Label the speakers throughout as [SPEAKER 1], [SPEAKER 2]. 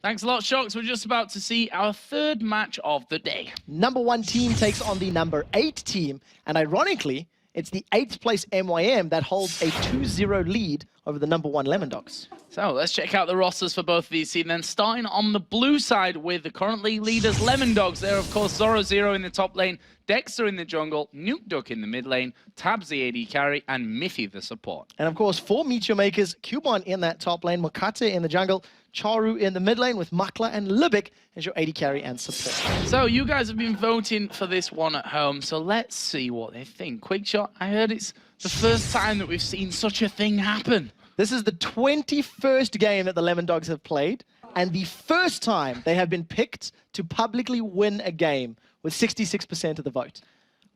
[SPEAKER 1] Thanks a lot, Shocks. We're just about to see our third match of the day.
[SPEAKER 2] Number 1 team takes on the number 8 team, and ironically, it's the 8th place MYM that holds a 2-0 lead over the number 1 Lemondogs.
[SPEAKER 1] So let's check out the rosters for both of these teams. Then starting on the blue side with the currently leaders Lemondogs. There, of course, Zoro in the top lane, Dexter in the jungle, Nukeduck in the mid lane, Tabs the AD carry, and Miffy the support.
[SPEAKER 2] And of course, 4 Meteor Makers, Cubon in that top lane, Mokate in the jungle, Charu in the mid lane with Makla and Lubick as your AD carry and support.
[SPEAKER 1] So you guys have been voting for this one at home, so let's see what they think. Quick shot, I heard it's the first time that we've seen such a thing happen.
[SPEAKER 2] This is the 21st game that the Lemondogs have played, and the first time they have been picked to publicly win a game with 66% of the vote.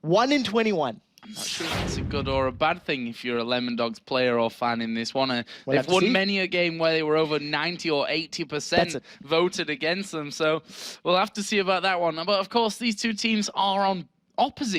[SPEAKER 2] 1 in 21.
[SPEAKER 1] I'm not sure if it's a good or a bad thing if you're a Lemondogs player or fan in this one. They've won many a game where they were over 90 or 80% voted against them, so we'll have to see about that one. But of course, these two teams are on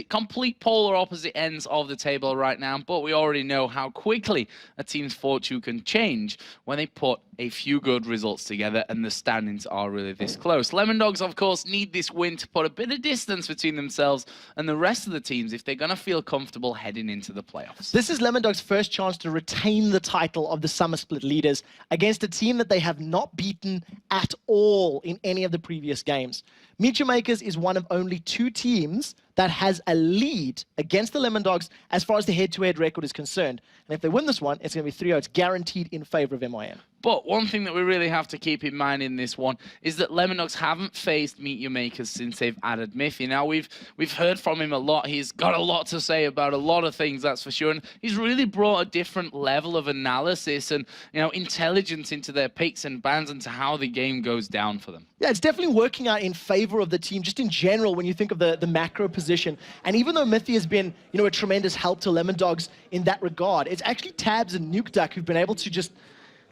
[SPEAKER 1] complete polar opposite ends of the table right now, but we already know how quickly a team's fortune can change when they put a few good results together and the standings are really this close. Lemondogs, of course, need this win to put a bit of distance between themselves and the rest of the teams if they're going to feel comfortable heading into the playoffs.
[SPEAKER 2] This is Lemondogs' first chance to retain the title of the Summer Split leaders against a team that they have not beaten at all in any of the previous games. Meteor Makers is one of only 2 teams that has a lead against the Lemondogs as far as the head-to-head record is concerned. And if they win this one, it's going to be 3-0. It's guaranteed in favor of MYM.
[SPEAKER 1] But one thing that we really have to keep in mind in this one is that Lemondogs haven't faced Meteor Makers since they've added Miffy. Now, we've heard from him a lot. He's got a lot to say about a lot of things, that's for sure. And he's really brought a different level of analysis and intelligence into their picks and bans and to how the game goes down for them.
[SPEAKER 2] Yeah, it's definitely working out in favor of the team, just in general, when you think of the macro position. And even though Miffy has been, a tremendous help to Lemondogs in that regard, it's actually Tabs and Nukeduck who've been able to just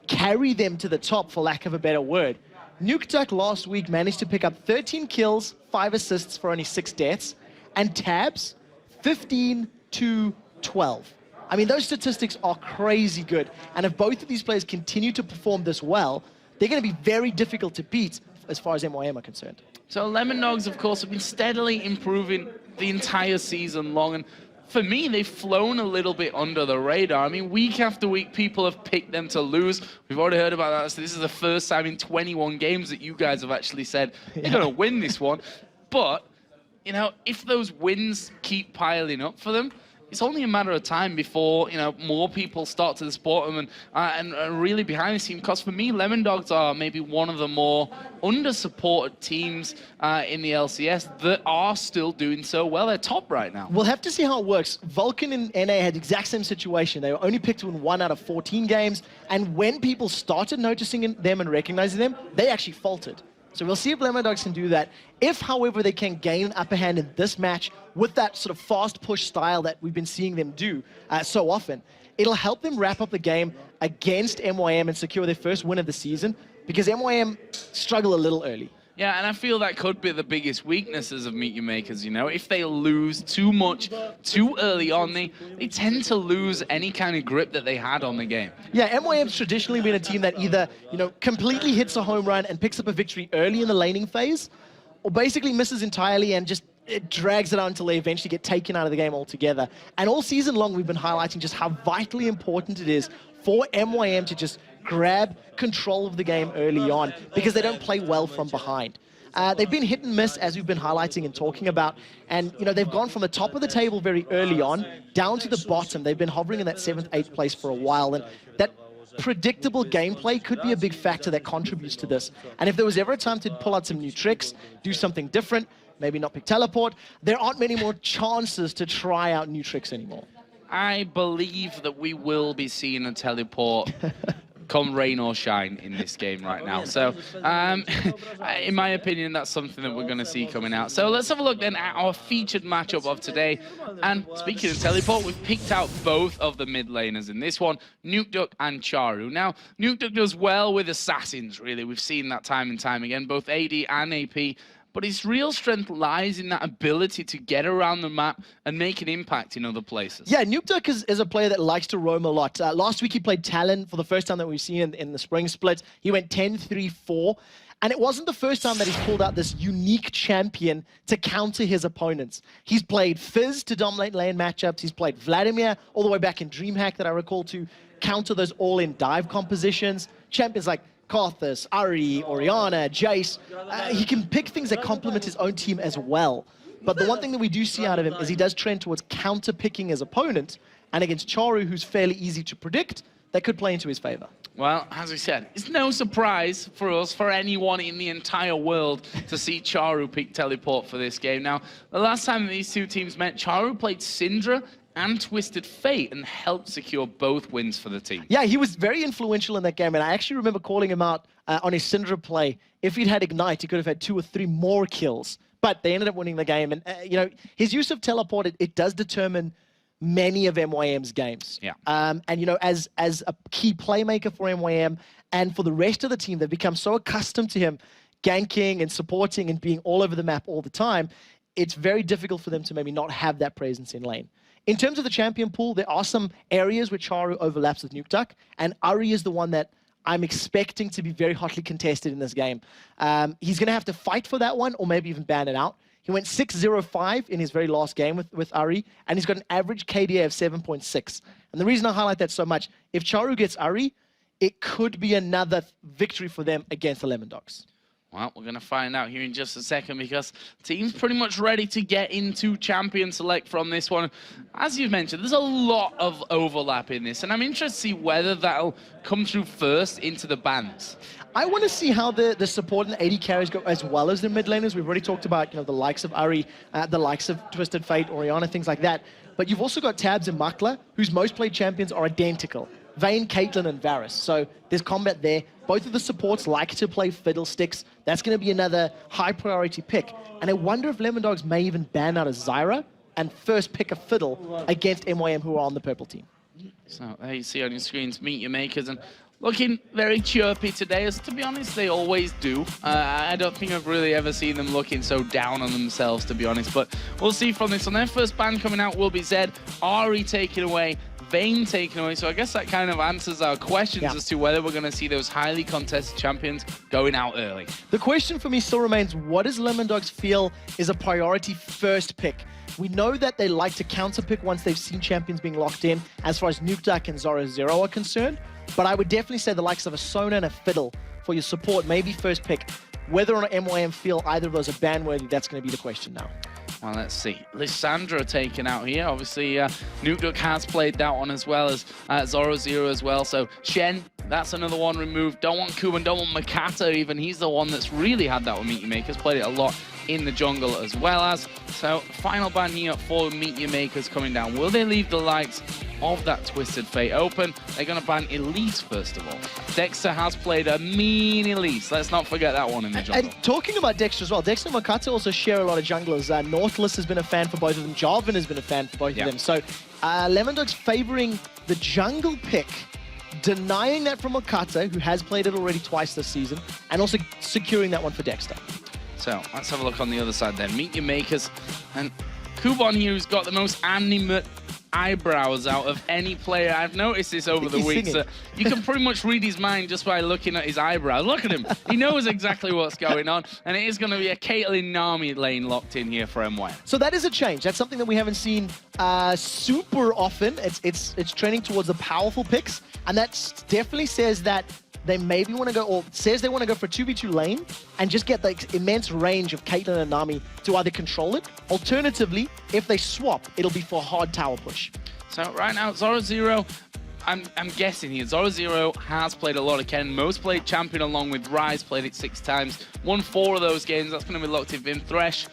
[SPEAKER 2] carry them to the top, for lack of a better word. Nukeduck last week managed to pick up 13 kills, 5 assists for only 6 deaths, and Tabs, 15 to 12. I mean, those statistics are crazy good. And if both of these players continue to perform this well, they're going to be very difficult to beat as far as MYM are concerned.
[SPEAKER 1] So Lemondogs, of course, have been steadily improving the entire season long, and for me, they've flown a little bit under the radar. I mean, week after week, people have picked them to lose. We've already heard about that. So this is the first time in 21 games that you guys have actually said, they're going to win this one. But, if those wins keep piling up for them, it's only a matter of time before, more people start to support them and really behind the team. Because for me, Lemondogs are maybe one of the more under-supported teams in the LCS that are still doing so well. They're top right now.
[SPEAKER 2] We'll have to see how it works. Vulcan and NA had the exact same situation. They were only picked to win 1 out of 14 games. And when people started noticing them and recognizing them, they actually faltered. So we'll see if Lemondogs can do that. If, however, they can gain an upper hand in this match with that sort of fast push style that we've been seeing them do so often, it'll help them wrap up the game against MYM and secure their first win of the season, because MYM struggle a little early.
[SPEAKER 1] Yeah, and I feel that could be the biggest weaknesses of Meteor Makers, If they lose too much too early on, they tend to lose any kind of grip that they had on the game.
[SPEAKER 2] Yeah, MYM's traditionally been a team that either, completely hits a home run and picks up a victory early in the laning phase, or basically misses entirely and just it drags it on until they eventually get taken out of the game altogether. And all season long, we've been highlighting just how vitally important it is for MYM to just grab control of the game early on, because they don't play well from behind. They've been hit and miss, as we've been highlighting and talking about, and they've gone from the top of the table very early on down to the bottom. They've been hovering in that 7th, 8th place for a while, and that predictable gameplay could be a big factor that contributes to this. And if there was ever a time to pull out some new tricks, do something different, maybe not pick teleport, there aren't many more chances to try out new tricks anymore.
[SPEAKER 1] I believe that we will be seeing a teleport come rain or shine in this game right now. So, in my opinion, that's something that we're going to see coming out. So let's have a look then at our featured matchup of today. And speaking of teleport, we've picked out both of the mid laners in this one, Nukeduck and Charu. Now, Nukeduck does well with assassins, really. We've seen that time and time again, both AD and AP. but his real strength lies in that ability to get around the map and make an impact in other places.
[SPEAKER 2] Yeah, Nukeduck is a player that likes to roam a lot. Last week he played Talon for the first time that we've seen in the spring split. He went 10-3-4. And it wasn't the first time that he's pulled out this unique champion to counter his opponents. He's played Fizz to dominate lane matchups. He's played Vladimir all the way back in DreamHack that I recall to counter those all-in dive compositions. Champions like Karthus, Ari, Orianna, Jace. He can pick things that complement his own team as well. But the one thing that we do see out of him is he does trend towards counter-picking his opponent. And against Charu, who's fairly easy to predict, that could play into his favor.
[SPEAKER 1] Well, as we said, it's no surprise for us, for anyone in the entire world, to see Charu pick Teleport for this game. Now, the last time these two teams met, Charu played Syndra and Twisted Fate and helped secure both wins for the team.
[SPEAKER 2] Yeah, he was very influential in that game, and I actually remember calling him out on his Syndra play. If he'd had Ignite, he could have had 2 or 3 more kills, but they ended up winning the game. And, you know, his use of Teleport, it does determine many of MYM's games.
[SPEAKER 1] Yeah.
[SPEAKER 2] And, you know, as a key playmaker for MYM and for the rest of the team, they've become so accustomed to him ganking and supporting and being all over the map all the time, it's very difficult for them to maybe not have that presence in lane. In terms of the champion pool, there are some areas where Charu overlaps with Nukeduck, and Ari is the one that I'm expecting to be very hotly contested in this game. He's going to have to fight for that one or maybe even ban it out. He went 6-0-5 in his very last game with Ari, and he's got an average KDA of 7.6. And the reason I highlight that so much, if Charu gets Ari, it could be another victory for them against the Lemondogs.
[SPEAKER 1] Well, we're going to find out here in just a second because the team's pretty much ready to get into champion select from this one. As you've mentioned, there's a lot of overlap in this, and I'm interested to see whether that'll come through first into the bans.
[SPEAKER 2] I want to see how the support and the AD carries go as well as the mid laners. We've already talked about, you know, the likes of Ari, the likes of Twisted Fate, Orianna, things like that. But you've also got Tabs and Makla, whose most played champions are identical. Vayne, Caitlyn, and Varus. So there's combat there. Both of the supports like to play Fiddlesticks. That's going to be another high priority pick. And I wonder if Lemondogs may even ban out a Zyra and first pick a Fiddle against MYM, who are on the purple team.
[SPEAKER 1] So there you see on your screens, Meet Your Makers, and looking very chirpy today, as to be honest, they always do. I don't think I've really ever seen them looking so down on themselves, to be honest. But we'll see from this. On their first ban coming out will be Zed, Ari taken away, Vayne taken away. So I guess that kind of answers our questions as to whether we're going to see those highly contested champions going out early.
[SPEAKER 2] The question for me still remains, what does Lemondogs feel is a priority first pick? We know that they like to counter pick once they've seen champions being locked in, as far as Nukeduck and Zoro Zero are concerned. But I would definitely say the likes of a Sona and a Fiddle for your support, maybe first pick. Whether or not MYM feel either of those are ban-worthy, that's going to be the question now.
[SPEAKER 1] Well, let's see. Lissandra taken out here. Obviously, Nukeduck has played that one as well as Zoro Zero as well. So Shen, that's another one removed. Don't want Kuban, don't want Makata even. He's the one that's really had that with Meet Your Makers. Played it a lot in the jungle as well as. So final ban here for Meet Your Makers coming down. Will they leave the likes of that Twisted Fate open? They're going to ban Elise first of all. Dexter has played a mean Elise. Let's not forget that one in the jungle.
[SPEAKER 2] And talking about Dexter as well, Dexter and Makata also share a lot of junglers. Nautilus has been a fan for both of them. Jarvan has been a fan for both of them. So Lemondogs favoring the jungle pick, denying that from Makata, who has played it already twice this season, and also securing that one for Dexter.
[SPEAKER 1] So let's have a look on the other side then. Meet Your Makers. And Kuban here, who's got the most animate eyebrows out of any player. I've noticed this over the weeks. You can pretty much read his mind just by looking at his eyebrows. Look at him. He knows exactly what's going on. And it is going to be a Caitlyn Nami lane locked in here for MY.
[SPEAKER 2] So that is a change. That's something that we haven't seen super often. It's trending towards the powerful picks. And that definitely says that they maybe want to go, or says they want to go for a 2v2 lane and just get the immense range of Caitlyn and Nami to either control it. Alternatively, if they swap, it'll be for a hard tower push.
[SPEAKER 1] So right now, Zoro Zero, I'm guessing here, Zoro Zero has played a lot of Ken. Most played champion along with Rise, played it 6 times. Won 4 of those games. That's going to be locked in Vim Thresh.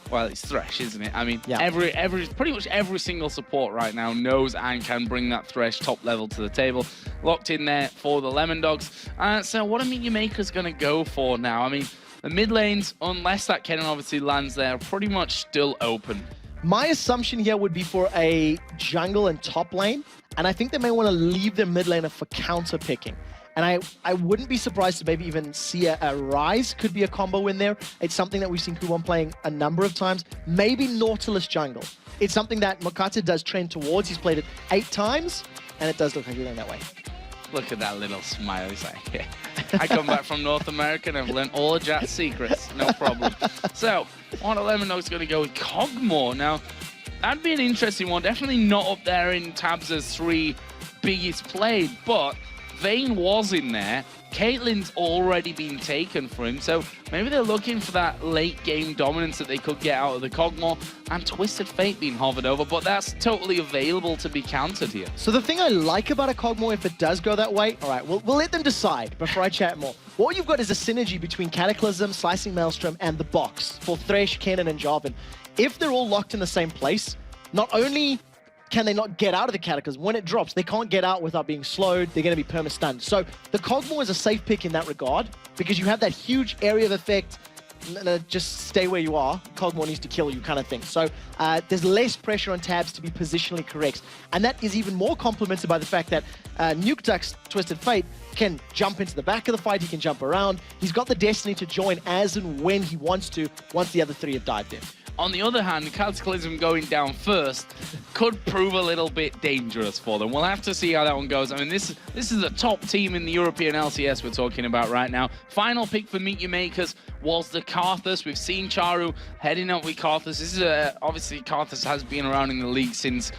[SPEAKER 1] Well, it's Thresh, isn't it? I mean, pretty much every single support right now knows and can bring that Thresh top level to the table. Locked in there for the Lemondogs. So what Meet Your Makers going to go for now? I mean, the mid lanes, unless that Kennen obviously lands there, are pretty much still open.
[SPEAKER 2] My assumption here would be for a jungle and top lane, and I think they may want to leave their mid laner for counter picking. And I wouldn't be surprised to maybe even see a Rise could be a combo in there. It's something that we've seen Kuban playing a number of times. Maybe Nautilus jungle. It's something that Mokata does trend towards. He's played it 8 times, and it does look like he's going that way.
[SPEAKER 1] Look at that little smile. He's like, yeah. I come back from North America and I've learned all of Jack's secrets. No problem. So, on a Lemondogs going to go with Kog'Maw. Now, that'd be an interesting one. Definitely not up there in Tabs' 3 biggest played, but Vayne was in there. Caitlyn's already been taken for him, so maybe they're looking for that late game dominance that they could get out of the Kog'Maw, and Twisted Fate being hovered over, but that's totally available to be countered here.
[SPEAKER 2] So the thing I like about a Kog'Maw, if it does go that way, all right, we'll let them decide before I chat more. What you've got is a synergy between Cataclysm, Slicing Maelstrom, and the box for Thresh, Kennen, and Jarvan. If they're all locked in the same place, not only can they not get out of the Cataclysm, when it drops, they can't get out without being slowed. They're going to be perma-stunned. So the Kog'Maw is a safe pick in that regard because you have that huge area of effect. Just stay where you are. Kog'Maw needs to kill you kind of thing. So there's less pressure on Tabs to be positionally correct. And that is even more complemented by the fact that Nuke Duck's Twisted Fate can jump into the back of the fight. He can jump around. He's got the destiny to join as and when he wants to once the other 3 have dived in.
[SPEAKER 1] On the other hand, Cataclysm going down first could prove a little bit dangerous for them. We'll have to see how that one goes. I mean, this is a top team in the European LCS we're talking about right now. Final pick for Meet Your Makers was the Karthus. We've seen Charu heading up with Karthus. This is obviously Karthus has been around in the league since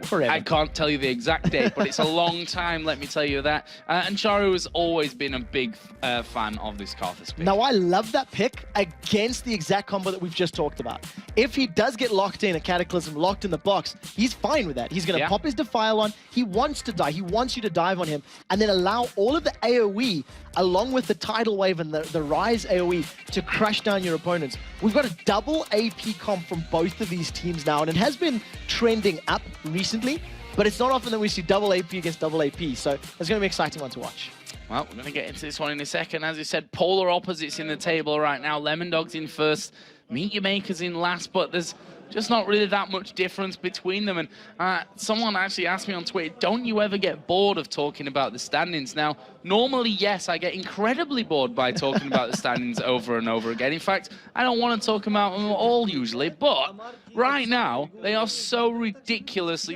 [SPEAKER 1] forever. I can't tell you the exact date, but it's a long time, let me tell you that. And Charu has always been a big fan of this Karthus pick.
[SPEAKER 2] Now, I love that pick against the exact combo that we've just talked about. If he does get locked in a Cataclysm, locked in the box, he's fine with that. He's going to pop his Defile on. He wants to die. He wants you to dive on him and then allow all of the AoE along with the Tidal Wave and the Rise AoE to crush down your opponents. We've got a double AP comp from both of these teams now, and it has been trending up recently, but it's not often that we see double AP against double AP, so it's going to be an exciting one to watch.
[SPEAKER 1] Well, we're going to get into this one in a second. As you said, polar opposites in the table right now. Lemondogs in first, Meet Your Makers in last, but there's just not really that much difference between them. And someone actually asked me on Twitter, don't you ever get bored of talking about the standings? Now, normally, yes, I get incredibly bored by talking about the standings over and over again. In fact, I don't want to talk about them all usually, but right now, they are so ridiculously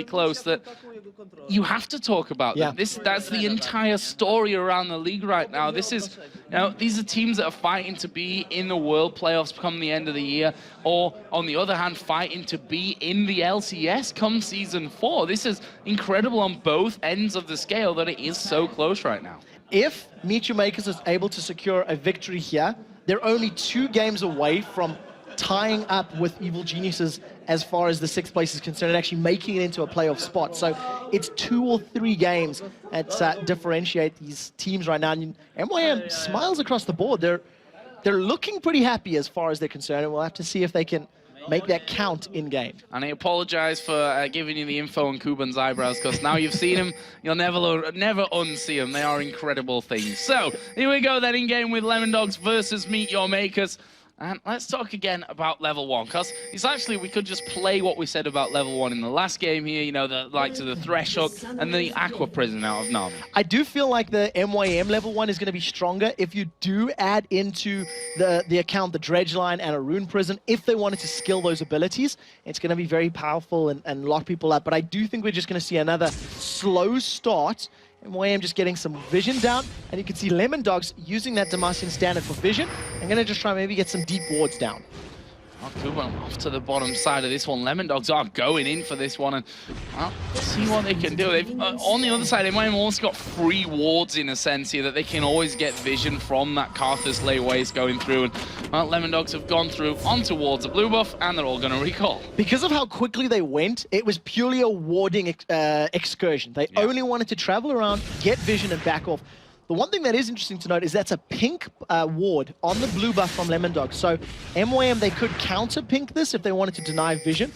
[SPEAKER 1] close that you have to talk about them. That's the entire story around the league right now. This is, these are teams that are fighting to be in the World Playoffs come the end of the year, or on the other hand, fighting to be in the LCS come Season 4. This is incredible on both ends of the scale that it is so close right now.
[SPEAKER 2] If Meet Your Makers is able to secure a victory here, they're only 2 games away from tying up with Evil Geniuses as far as the 6th place is concerned and actually making it into a playoff spot. So it's 2 or 3 games that differentiate these teams right now. And MYM smiles across the board. They're looking pretty happy as far as they're concerned, and we'll have to see if they can make that count in-game.
[SPEAKER 1] And I apologize for giving you the info on Kuban's eyebrows, because now you've seen them, you'll never unsee them. They are incredible things. So, here we go then in-game with Lemondogs versus Meet Your Makers. And let's talk again about level 1, because it's actually, we could just play what we said about level 1 in the last game here, the likes of the Thresh Hook and the Aqua Prison out of Na'Vi.
[SPEAKER 2] I do feel like the MYM level 1 is going to be stronger if you do add into the account the Dredge Line and a Rune Prison. If they wanted to skill those abilities, it's going to be very powerful and lock people up. But I do think we're just going to see another slow start. MYM just getting some vision down, and you can see Lemondogs using that Demacian standard for vision. I'm going to just try maybe get some deep wards down.
[SPEAKER 1] Kuban off to the bottom side of this one. Lemondogs are going in for this one, and well, see what they can do. They've, on the other side, they might have almost got 3 wards in a sense here that they can always get vision from that Karthus lay waste going through. And well, Lemondogs have gone through on towards a blue buff, and they're all going to recall.
[SPEAKER 2] Because of how quickly they went, it was purely a warding excursion. They only wanted to travel around, get vision, and back off. The one thing that is interesting to note is that's a pink ward on the blue buff from Lemondogs. So MYM, they could counter pink this if they wanted to deny vision,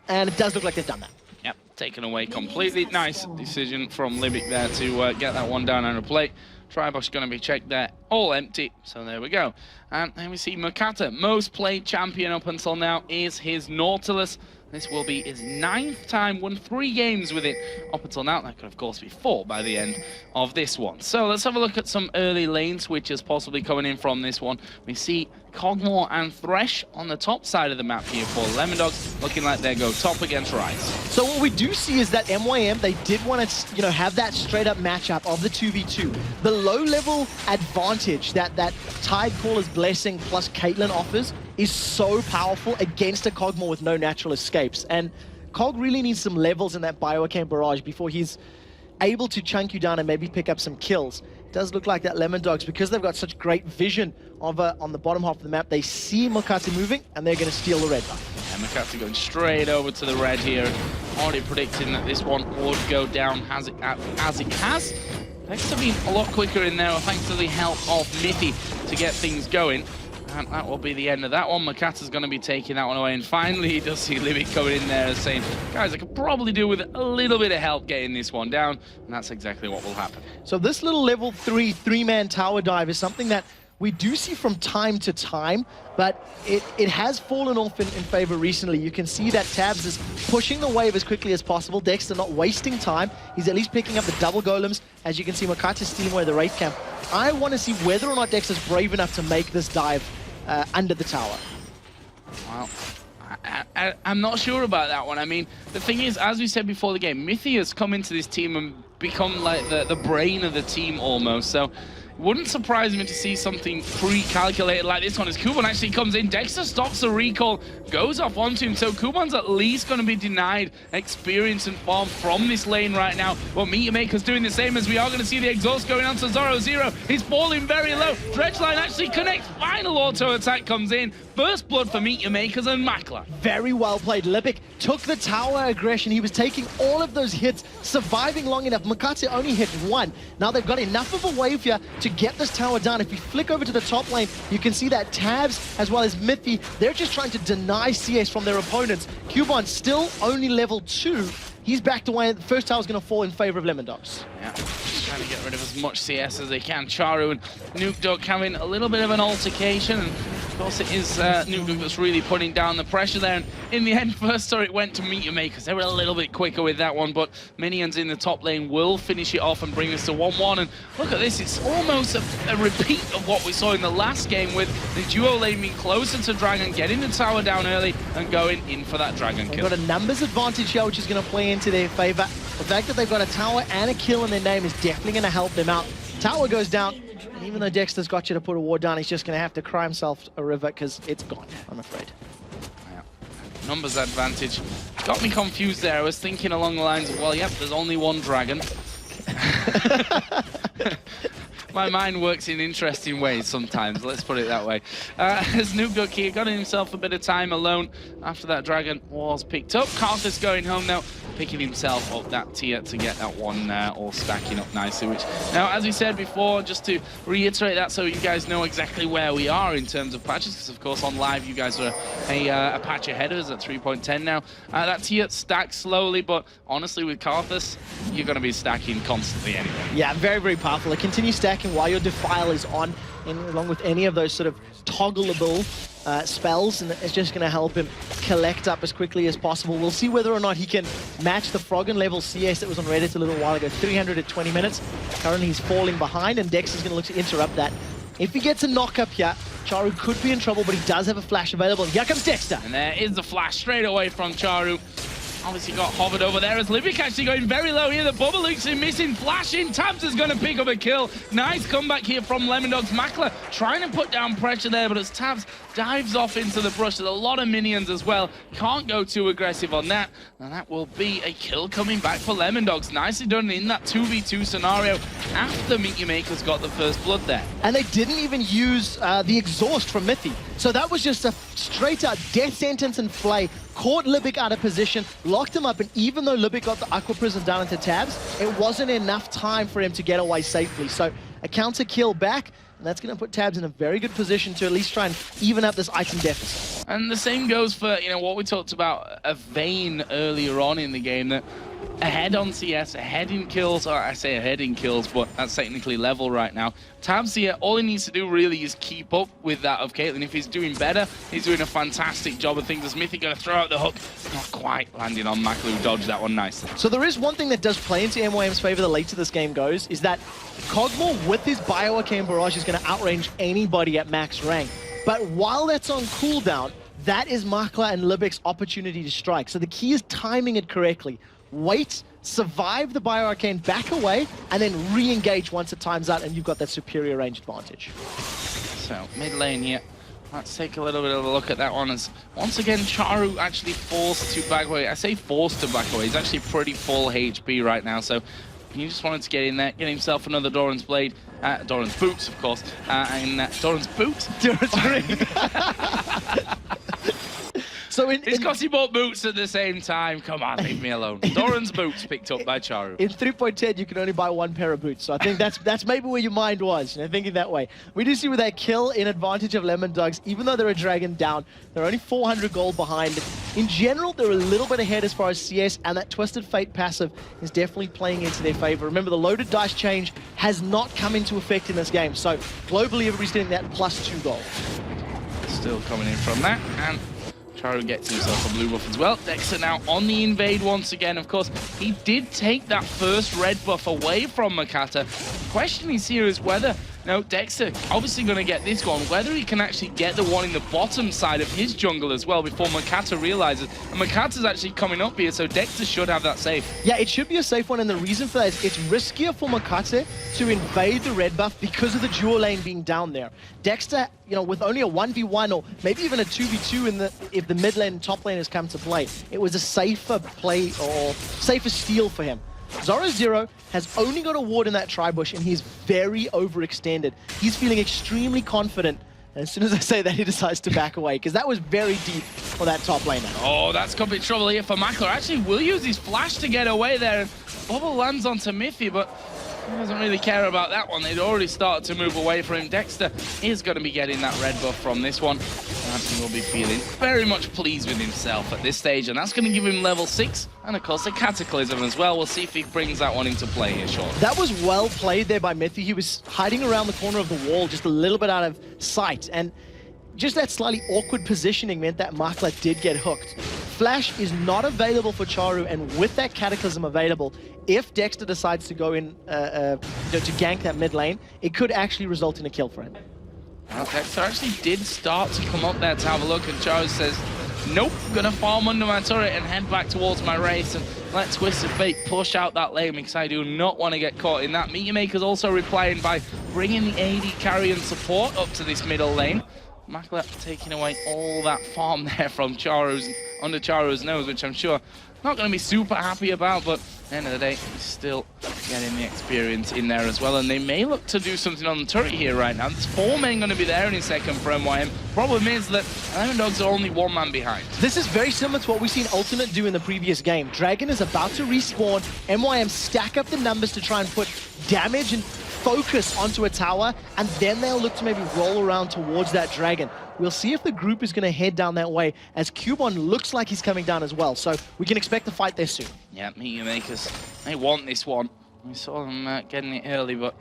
[SPEAKER 2] and it does look like they've done that.
[SPEAKER 1] Yep, taken away completely. Nice decision from Libic there to get that one down on a plate. Tribosh going to be checked there all empty. So there we go. And then we see Makata, most played champion up until now is his Nautilus. This will be his 9th time, won 3 games with it up until now. That could, of course, be 4 by the end of this one. So let's have a look at some early lane switches possibly coming in from this one. We see Cogmore and Thresh on the top side of the map here for Lemondogs, looking like they go top against Rise.
[SPEAKER 2] So what we do see is that MYM, they did want to, have that straight-up matchup of the 2v2. The low-level advantage that Tidecaller's Blessing plus Caitlyn offers is so powerful against a Cogmore with no natural escapes. And Cog really needs some levels in that Bioarcane barrage before he's able to chunk you down and maybe pick up some kills. It does look like that Lemondogs, because they've got such great vision of on the bottom half of the map, they see Makata moving and they're going to steal the red buff.
[SPEAKER 1] And Makata going straight over to the red here, already predicting that this one would go down as it has. Thanks to being a lot quicker in there, thanks to the help of Mithy to get things going. And that will be the end of that one. Makata's going to be taking that one away. And finally, he does see Libby coming in there and saying, guys, I could probably do with a little bit of help getting this one down. And that's exactly what will happen.
[SPEAKER 2] So this little level 3-man tower dive is something that we do see from time to time, but it has fallen off in favor recently. You can see that Tabs is pushing the wave as quickly as possible. Dexter not wasting time. He's at least picking up the double golems. As you can see, Makata's stealing away the Wraith camp. I want to see whether or not Dexter's brave enough to make this dive under the tower.
[SPEAKER 1] Well, I'm not sure about that one. I mean, the thing is, as we said before the game, Mithy has come into this team and become like the brain of the team almost. So wouldn't surprise me to see something pre-calculated like this one as Kuban actually comes in. Dexter stops the recall, goes off onto him, so Kuban's at least going to be denied experience and farm from this lane right now. But Meteor Maker's doing the same, as we are going to see the exhaust going on to Zoro. He's falling very low. Dredgeline actually connects. Final auto attack comes in. First blood for Meteor Makers and Makla.
[SPEAKER 2] Very well played. Lipic took the tower aggression. He was taking all of those hits, surviving long enough. Makata only hit 1. Now they've got enough of a wave here to get this tower down. If you flick over to the top lane, you can see that Tabs as well as Mithy, they're just trying to deny CS from their opponents. Kuban still only level 2. He's backed away. The first tower's going to fall in favor of Lemondogs.
[SPEAKER 1] Yeah, just trying to get rid of as much CS as they can. Charu and Nukeduck having a little bit of an altercation, and of course it is Nukeduck that's really putting down the pressure there. And in the end, first it went to Meteor Makers. They were a little bit quicker with that one, but Minions in the top lane will finish it off and bring us to 1-1. And look at this, it's almost a repeat of what we saw in the last game, with the duo lane being closer to Dragon, getting the tower down early and going in for that Dragon kill.
[SPEAKER 2] They've got a numbers advantage here, which is going to play into their favor. The fact that they've got a tower and a kill in their name is definitely going to help them out. Tower goes down, and even though Dexter's got you to put a ward down, he's just going to have to cry himself a river, because it's gone, I'm afraid.
[SPEAKER 1] Yeah. Numbers advantage. Got me confused there. I was thinking along the lines of, well, yep, there's only one Dragon. My mind works in interesting ways sometimes, let's put it that way. As Nukeduck here got himself a bit of time alone after that Dragon was picked up. Karthus going home now, picking himself up that tier to get that one all stacking up nicely. Which, now, as we said before, just to reiterate that so you guys know exactly where we are in terms of patches, because of course on live you guys are a patch ahead of us at 3.10 now. That tier stacks slowly, but honestly with Karthus, you're going to be stacking constantly anyway.
[SPEAKER 2] Yeah, very, very powerful. It continues stacking while your Defile is on, and along with any of those sort of toggleable spells, and it's just going to help him collect up as quickly as possible. We'll see whether or not he can match the Froggen level CS that was on Reddit a little while ago, 300 at 20 minutes. Currently he's falling behind, and Dex is going to look to interrupt that. If he gets a knock up here, Charu could be in trouble, but he does have a flash available. Here comes Dexter.
[SPEAKER 1] And there is the flash straight away from Charu. Obviously got hovered over there as Lipic actually going very low here. The bubble actually missing, flashing. Tabs is going to pick up a kill. Nice comeback here from Lemondogs. Makla trying to put down pressure there, but as Tabs dives off into the brush, there's a lot of minions as well. Can't go too aggressive on that. And that will be a kill coming back for Lemondogs. Nicely done in that 2v2 scenario after Meteor Makers got the first blood there.
[SPEAKER 2] And they didn't even use the exhaust from Mithy. So that was just a straight out death sentence and flay. Caught Lipic out of position, locked him up, and even though Lipic got the Aqua Prism down into Tabs, it wasn't enough time for him to get away safely. So a counter kill back, and that's going to put Tabs in a very good position to at least try and even up this item deficit.
[SPEAKER 1] And the same goes for, what we talked about, a Vayne earlier on in the game, that ahead on CS, ahead in kills, or I say ahead in kills, but that's technically level right now. Tabs here, all he needs to do really is keep up with that of Caitlyn. If he's doing better, he's doing a fantastic job of things. As Mythic going to throw out the hook, not quite landing on Maklu, dodged that one nicely.
[SPEAKER 2] So there is one thing that does play into MYM's favor the later this game goes, is that Cogmore with his Bio-Arcane Barrage is going to outrange anybody at max rank. But while that's on cooldown, that is Makla and Libic's opportunity to strike. So the key is timing it correctly. Wait, survive the Bio-Arcane, back away, and then re-engage once it times out, and you've got that superior range advantage.
[SPEAKER 1] So, mid lane here. Let's take a little bit of a look at that one. As once again, Charu actually forced to back away. I say forced to back away. He's actually pretty full HP right now, so he just wanted to get in there, get himself another Doran's Blade. Doran's Boots, of course. And Doran's Boot?
[SPEAKER 2] Doran's Ring. So
[SPEAKER 1] it's because he bought boots at the same time. Come on, leave me alone. Doran's Boots picked up by Charu.
[SPEAKER 2] In 3.10, you can only buy one pair of boots. So I think that's maybe where your mind was, thinking that way. We do see with that kill in advantage of Lemondogs, even though they're a dragon down, they're only 400 gold behind. In general, they're a little bit ahead as far as CS, and that Twisted Fate passive is definitely playing into their favor. Remember, the loaded dice change has not come into effect in this game. So globally, everybody's getting that +2 gold.
[SPEAKER 1] Still coming in from that, and Charu gets himself a blue buff as well. Dexter now on the invade once again. Of course, he did take that first red buff away from Makata. The question is here is whether, no, Dexter obviously going to get this one, whether he can actually get the one in the bottom side of his jungle as well before Makata realizes. And Makata's actually coming up here, so Dexter should have that safe.
[SPEAKER 2] Yeah, it should be a safe one, and the reason for that is it's riskier for Makata to invade the red buff because of the dual lane being down there. Dexter, with only a 1v1 or maybe even a 2v2 if the mid lane and top lane has come to play, it was a safer play or safer steal for him. Zoro Zero has only got a ward in that tri-bush, and he's very overextended. He's feeling extremely confident, and as soon as I say that, he decides to back away, because that was very deep for that top laner.
[SPEAKER 1] Oh, that's could be trouble here for Makla. Actually, will use his flash to get away there, and Bubble lands onto Miffy, but he doesn't really care about that one. They'd already started to move away from him. Dexter is going to be getting that red buff from this one. He will be feeling very much pleased with himself at this stage, and that's going to give him level 6, and of course a Cataclysm as well. We'll see if he brings that one into play here shortly. That
[SPEAKER 2] was well played there by Mithy. He was hiding around the corner of the wall, just a little bit out of sight, and just that slightly awkward positioning meant that Makla did get hooked. Flash is not available for Charu, and with that Cataclysm available, if Dexter decides to go in to gank that mid lane, it could actually result in a kill for him.
[SPEAKER 1] Well, Dexter actually did start to come up there to have a look, and Charu says, nope, gonna farm under my turret and head back towards my race and let Twisted Fate push out that lane, because I do not want to get caught in that. Meteor Maker's also replying by bringing the AD carry and support up to this middle lane. Makla taking away all that farm there from under Charu's nose, which I'm sure not going to be super happy about, but at the end of the day, he's still getting the experience in there as well, and they may look to do something on the turret here right now. There's 4 men going to be there in a second for MYM. Problem is that Lemondogs are only 1 man behind.
[SPEAKER 2] This is very similar to what we've seen Ultimate do in the previous game. Dragon is about to respawn. MYM stack up the numbers to try and put damage and focus onto a tower, and then they'll look to maybe roll around towards that dragon. We'll see if the group is going to head down that way, as Cubon looks like he's coming down as well, so we can expect a fight there soon.
[SPEAKER 1] Yeah, Meteor Makers, they want this one. We saw them getting it early, but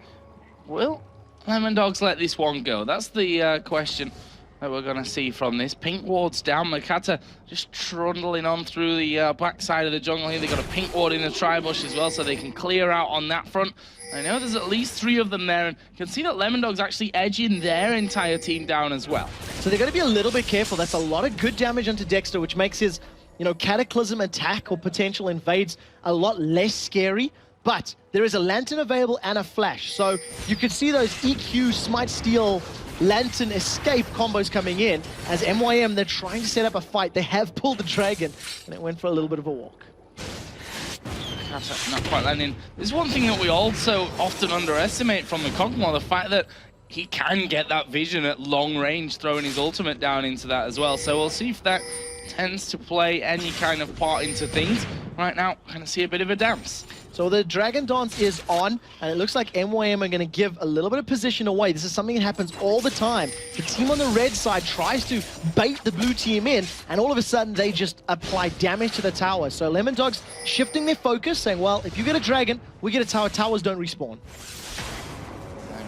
[SPEAKER 1] will Lemondogs let this one go? That's the question that we're going to see from this. Pink ward's down. Makata just trundling on through the backside of the jungle here. They've got a pink ward in the tri-bush as well, so they can clear out on that front. I know there's at least 3 of them there, and you can see that Lemondogs actually edging their entire team down as well.
[SPEAKER 2] So they're going to be a little bit careful. That's a lot of good damage onto Dexter, which makes his, Cataclysm attack or potential invades a lot less scary. But there is a Lantern available and a Flash, so you can see those EQ, Smite, Steal, Lantern, Escape combos coming in. As MYM, they're trying to set up a fight. They have pulled the Dragon, and it went for a little bit of a walk.
[SPEAKER 1] Not quite landing. There's one thing that we also often underestimate from the Kog'Maw, the fact that he can get that vision at long range, throwing his ultimate down into that as well. So we'll see if that tends to play any kind of part into things. Right now, kind of see a bit of a dance.
[SPEAKER 2] So the Dragon Dance is on, and it looks like MYM are going to give a little bit of position away. This is something that happens all the time. The team on the red side tries to bait the blue team in, and all of a sudden they just apply damage to the tower. So Lemondogs shifting their focus, saying, well, if you get a Dragon, we get a tower. Towers don't respawn.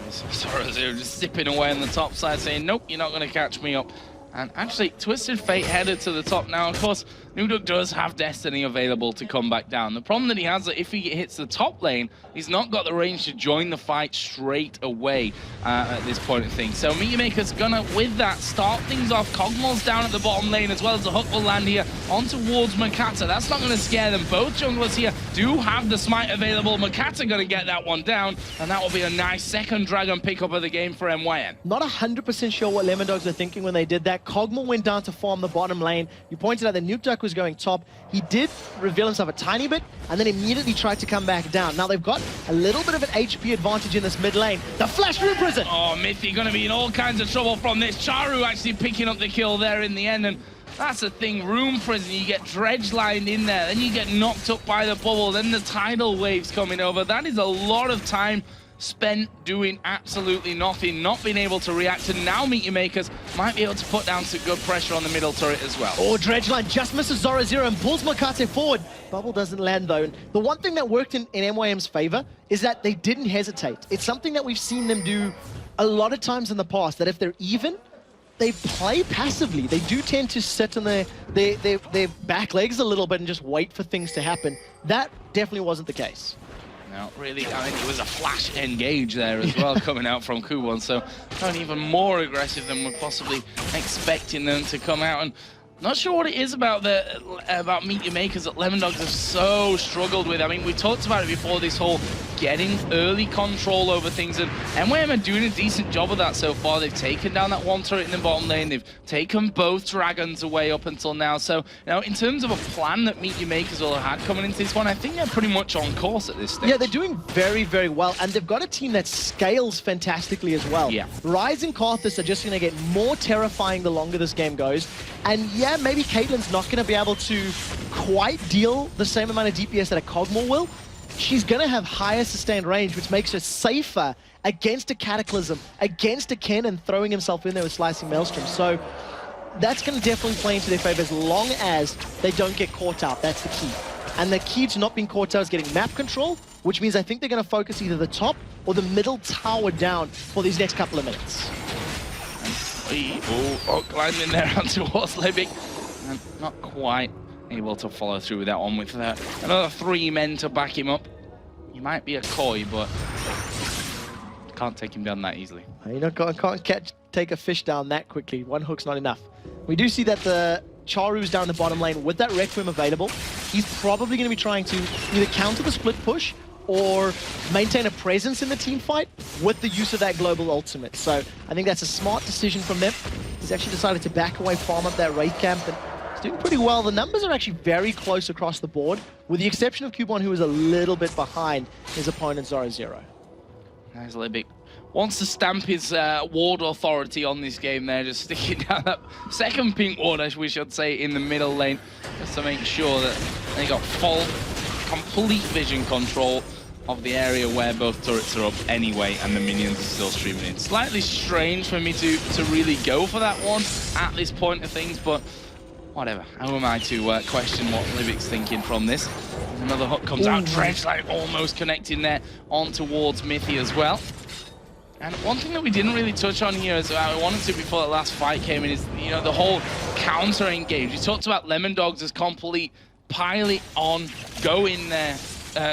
[SPEAKER 1] Sorry, they're just zipping away on the top side, saying, nope, you're not going to catch me up. And actually, Twisted Fate headed to the top now. Of course, Lemondogs does have Destiny available to come back down. The problem that he has is that if he hits the top lane, he's not got the range to join the fight straight away at this point of things. So Meteormaker's gonna, with that, start things off. Cogmol's down at the bottom lane, as well as the hook will land here on towards Makata. That's not gonna scare them. Both junglers here do have the smite available. Makata gonna get that one down, and that will be a nice second Dragon pickup of the game for MYM.
[SPEAKER 2] Not 100% sure what Lemondogs were thinking when they did that. Cogmol went down to farm the bottom lane. You pointed out that Nukeduck was going top. He did reveal himself a tiny bit, and then immediately tried to come back down. Now they've got a little bit of an HP advantage in this mid lane. The flash Rune Prison!
[SPEAKER 1] Oh, Mythy gonna be in all kinds of trouble from this. Charu actually picking up the kill there in the end, and that's the thing, Rune Prison, you get dredge lined in there, then you get knocked up by the bubble, then the tidal waves coming over. That is a lot of time spent doing absolutely nothing, not being able to react, and now Meteormakers might be able to put down some good pressure on the middle turret as well.
[SPEAKER 2] Oh, Dredgeline just misses Zora Zero and pulls Makate forward. Bubble doesn't land though. And the one thing that worked in MYM's favor is that they didn't hesitate. It's something that we've seen them do a lot of times in the past, that if they're even, they play passively. They do tend to sit on their back legs a little bit and just wait for things to happen. That definitely wasn't the case.
[SPEAKER 1] No, really, I mean, it was a flash engage there as well coming out from Kubon, so not even more aggressive than we're possibly expecting them to come out. And not sure what it is about Meteormakers that Lemondogs have so struggled with. I mean, we talked about it before, this whole getting early control over things, and MYM are doing a decent job of that so far. They've taken down that one turret in the bottom lane, they've taken both dragons away up until now. So, you know, in terms of a plan that Meteormakers will have had coming into this one, I think they're pretty much on course at this stage.
[SPEAKER 2] Yeah, they're doing very, very well, and they've got a team that scales fantastically as well.
[SPEAKER 1] Yeah.
[SPEAKER 2] Ryze and Karthus are just going to get more terrifying the longer this game goes, and yeah, maybe Caitlyn's not going to be able to quite deal the same amount of DPS that a Cogmol will. She's going to have higher sustained range, which makes her safer against a Cataclysm, against a Kennen throwing himself in there with Slicing Maelstrom. So that's going to definitely play into their favor as long as they don't get caught out. That's the key. And the key to not being caught out is getting map control, which means I think they're going to focus either the top or the middle tower down for these next couple of minutes.
[SPEAKER 1] Oh, climbing there on towards Levick, and not quite able to follow through with that one with another 3 men to back him up. He might be a coy, but can't take him down that easily.
[SPEAKER 2] You know, can't take a fish down that quickly. One hook's not enough. We do see that the Charu's down the bottom lane with that Requiem available. He's probably going to be trying to either counter the split push or maintain a presence in the team fight with the use of that global ultimate. So I think that's a smart decision from them. He's actually decided to back away, farm up that Wraith camp, and he's doing pretty well. The numbers are actually very close across the board, with the exception of Kubon, who is a little bit behind his opponent, Zora Zero.
[SPEAKER 1] Nice Levick. Wants to stamp his ward authority on this game there, just sticking down that second pink ward, as we should say, in the middle lane, just to make sure that they got full, complete vision control of the area where both turrets are up anyway, and the minions are still streaming in. Slightly strange for me to really go for that one at this point of things, but whatever. How am I to question what Levick's thinking from this? Another hook comes out, Dredge like almost connecting there on towards Mythy as well. And one thing that we didn't really touch on here, as I wanted to before the last fight came in, is, you know, the whole counter engage. We talked about Lemondogs as complete pilot on, go in there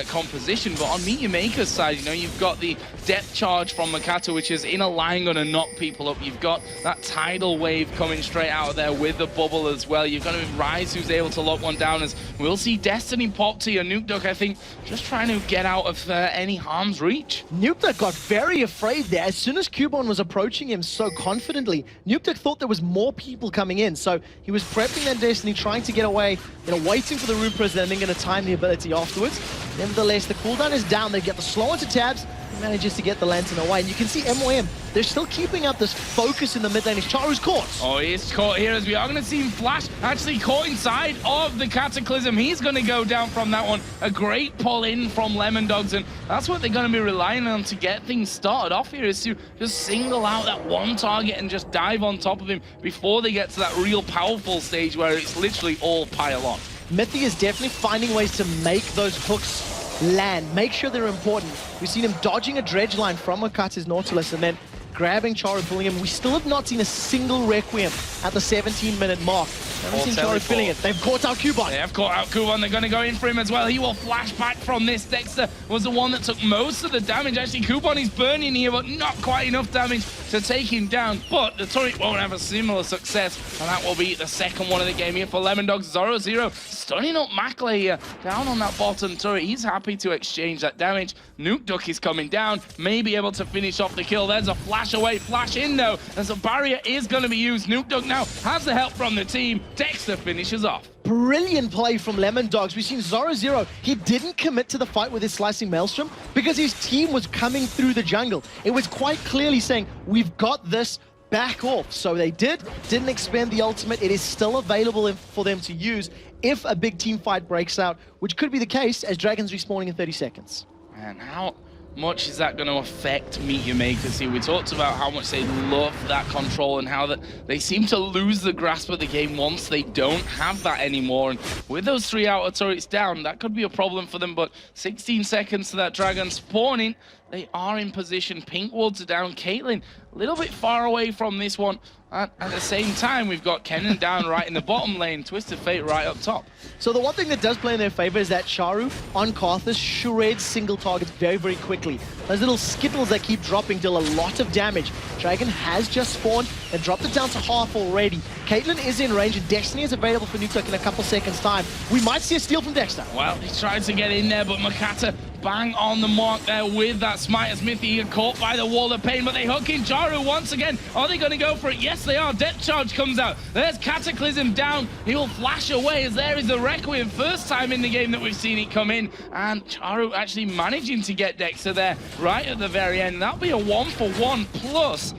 [SPEAKER 1] composition, but on Meteormaker's side, you know, you've got the depth charge from Makata, which is in a line going to knock people up. You've got that tidal wave coming straight out of there with the bubble as well. You've got Ryze, who's able to lock one down, as we'll see Destiny pop to your Nukeduck, I think, just trying to get out of any harm's reach.
[SPEAKER 2] Nukeduck got very afraid there. As soon as Kubon was approaching him so confidently, Nukeduck thought there was more people coming in, so he was prepping that Destiny, trying to get away, you know, waiting for the Rune Prison and then going to time the ability afterwards. Nevertheless, the cooldown is down. They get the slow onto tabs, manages to get the lantern away. And you can see MYM, they're still keeping up this focus in the mid lane. Is Charu's caught?
[SPEAKER 1] Oh, he is caught here as we are going to see him flash. Actually caught inside of the Cataclysm. He's going to go down from that one. A great pull in from Lemondogs, and that's what they're going to be relying on to get things started off here, is to just single out that one target and just dive on top of him before they get to that real powerful stage where it's literally all pile on.
[SPEAKER 2] Mithy is definitely finding ways to make those hooks land, make sure they're important. We've seen him dodging a dredge line from Makata's Nautilus and then grabbing Charu, pulling him. We still have not seen a single Requiem at the 17-minute mark. Haven't seen Charu filling it. They've caught out Kuban.
[SPEAKER 1] They have caught out Kuban. They're going to go in for him as well. He will flash back from this. Dexter was the one that took most of the damage. Actually, Kuban is burning here, but not quite enough damage to take him down. But the turret won't have a similar success, and that will be the second one of the game here for Lemondogs. 0-0, stunning up Makler here, down on that bottom turret. He's happy to exchange that damage. Nuke Duck is coming down, may be able to finish off the kill. There's a flash away, flash in though, as a barrier is going to be used. Nuke Duck now has the help from the team. Dexter finishes off.
[SPEAKER 2] Brilliant play from Lemondogs. We've seen 0-0. He didn't commit to the fight with his Slicing Maelstrom because his team was coming through the jungle. It was quite clearly saying, we've got this, back off. So they didn't expend the ultimate. It is still available for them to use if a big team fight breaks out, which could be the case as Dragons respawning in 30 seconds.
[SPEAKER 1] And how much is that going to affect Meteor Makers here? We talked about how much they love that control and how that they seem to lose the grasp of the game once they don't have that anymore. And with those 3 outer turrets down, that could be a problem for them. But 16 seconds to that Dragon spawning. They are in position. Pink wards are down. Caitlyn a little bit far away from this one. At the same time, we've got Kennen down right in the bottom lane. Twisted Fate right up top.
[SPEAKER 2] So the one thing that does play in their favor is that Charu on Karthus shreds single targets very, very quickly. Those little skittles that keep dropping deal a lot of damage. Dragon has just spawned and dropped it down to half already. Caitlyn is in range and Destiny is available for Nuke Duck in a couple seconds time. We might see a steal from Dexter.
[SPEAKER 1] Well, he tried to get in there, but Makata bang on the mark there with that smite as Mithy got caught by the wall of pain, but they hook in Charu once again. Are they going to go for it? Yes, they are. Depth Charge comes out. There's Cataclysm down. He will flash away as there is the Requiem. First time in the game that we've seen it come in, and Charu actually managing to get Dexter there right at the very end. That'll be a 1-for-1 plus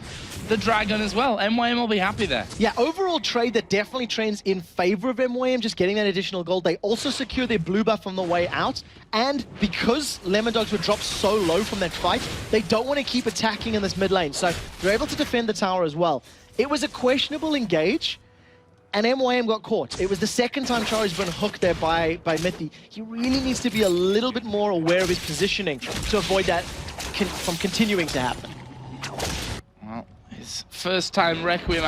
[SPEAKER 1] the Dragon as well. MYM will be happy there.
[SPEAKER 2] Yeah, overall trade that definitely trends in favor of MYM, just getting that additional gold. They also secure their blue buff on the way out, and because Lemondogs were dropped so low from that fight, they don't want to keep attacking in this mid lane, so they're able to defend the tower as well. It was a questionable engage, and MYM got caught. It was the second time Charu's been hooked there by Mithy. He really needs to be a little bit more aware of his positioning to avoid that from continuing to happen.
[SPEAKER 1] Well, his first time Requiem,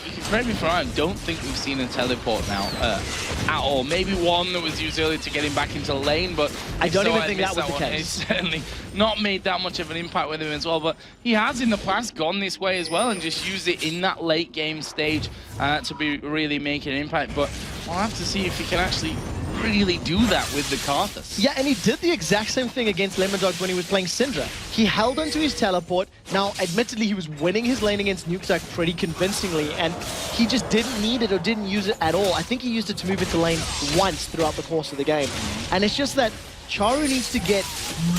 [SPEAKER 1] you can correct me if I'm wrong, I don't think we've seen a teleport now at all. Maybe one that was used earlier to get him back into lane, but
[SPEAKER 2] I don't even think that was the case.
[SPEAKER 1] He's certainly not made that much of an impact with him as well, but he has in the past gone this way as well and just used it in that late game stage to be really making an impact. But we'll have to see if he can actually really do that with the Karthus.
[SPEAKER 2] Yeah, and he did the exact same thing against Lemondogs when he was playing Syndra. He held onto his teleport. Now, admittedly, he was winning his lane against Nuke Duck pretty convincingly, and he just didn't need it or didn't use it at all. I think he used it to move into lane once throughout the course of the game. And it's just that Charu needs to get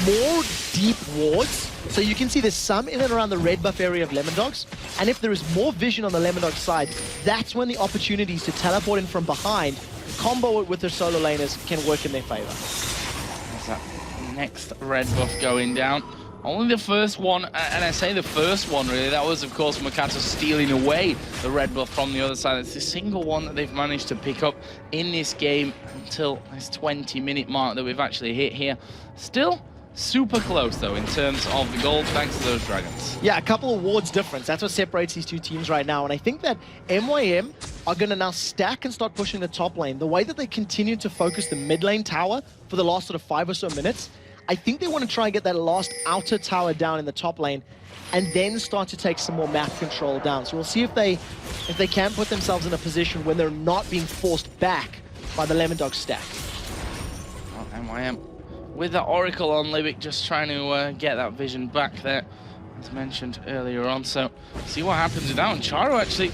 [SPEAKER 2] more deep wards. So you can see there's some in and around the red buff area of Lemondogs. And if there is more vision on the Lemondogs side, that's when the opportunities to teleport in from behind, combo it with their solo laners, can work in their favor.
[SPEAKER 1] There's that next red buff going down. Only the first one, and I say the first one really, that was of course Makata stealing away the red buff from the other side. It's the single one that they've managed to pick up in this game until this 20-minute mark that we've actually hit here. Still super close though in terms of the gold, thanks to those Dragons.
[SPEAKER 2] Yeah, a couple of wards difference. That's what separates these two teams right now. And I think that MYM are going to now stack and start pushing the top lane. The way that they continue to focus the mid lane tower for the last sort of 5 or so minutes, I think they want to try and get that last outer tower down in the top lane and then start to take some more map control down. So we'll see if they can put themselves in a position when they're not being forced back by the Lemondogs stack.
[SPEAKER 1] Well, MYM with the Oracle on Libic, just trying to get that vision back there, as mentioned earlier on. So see what happens with that one. Charu actually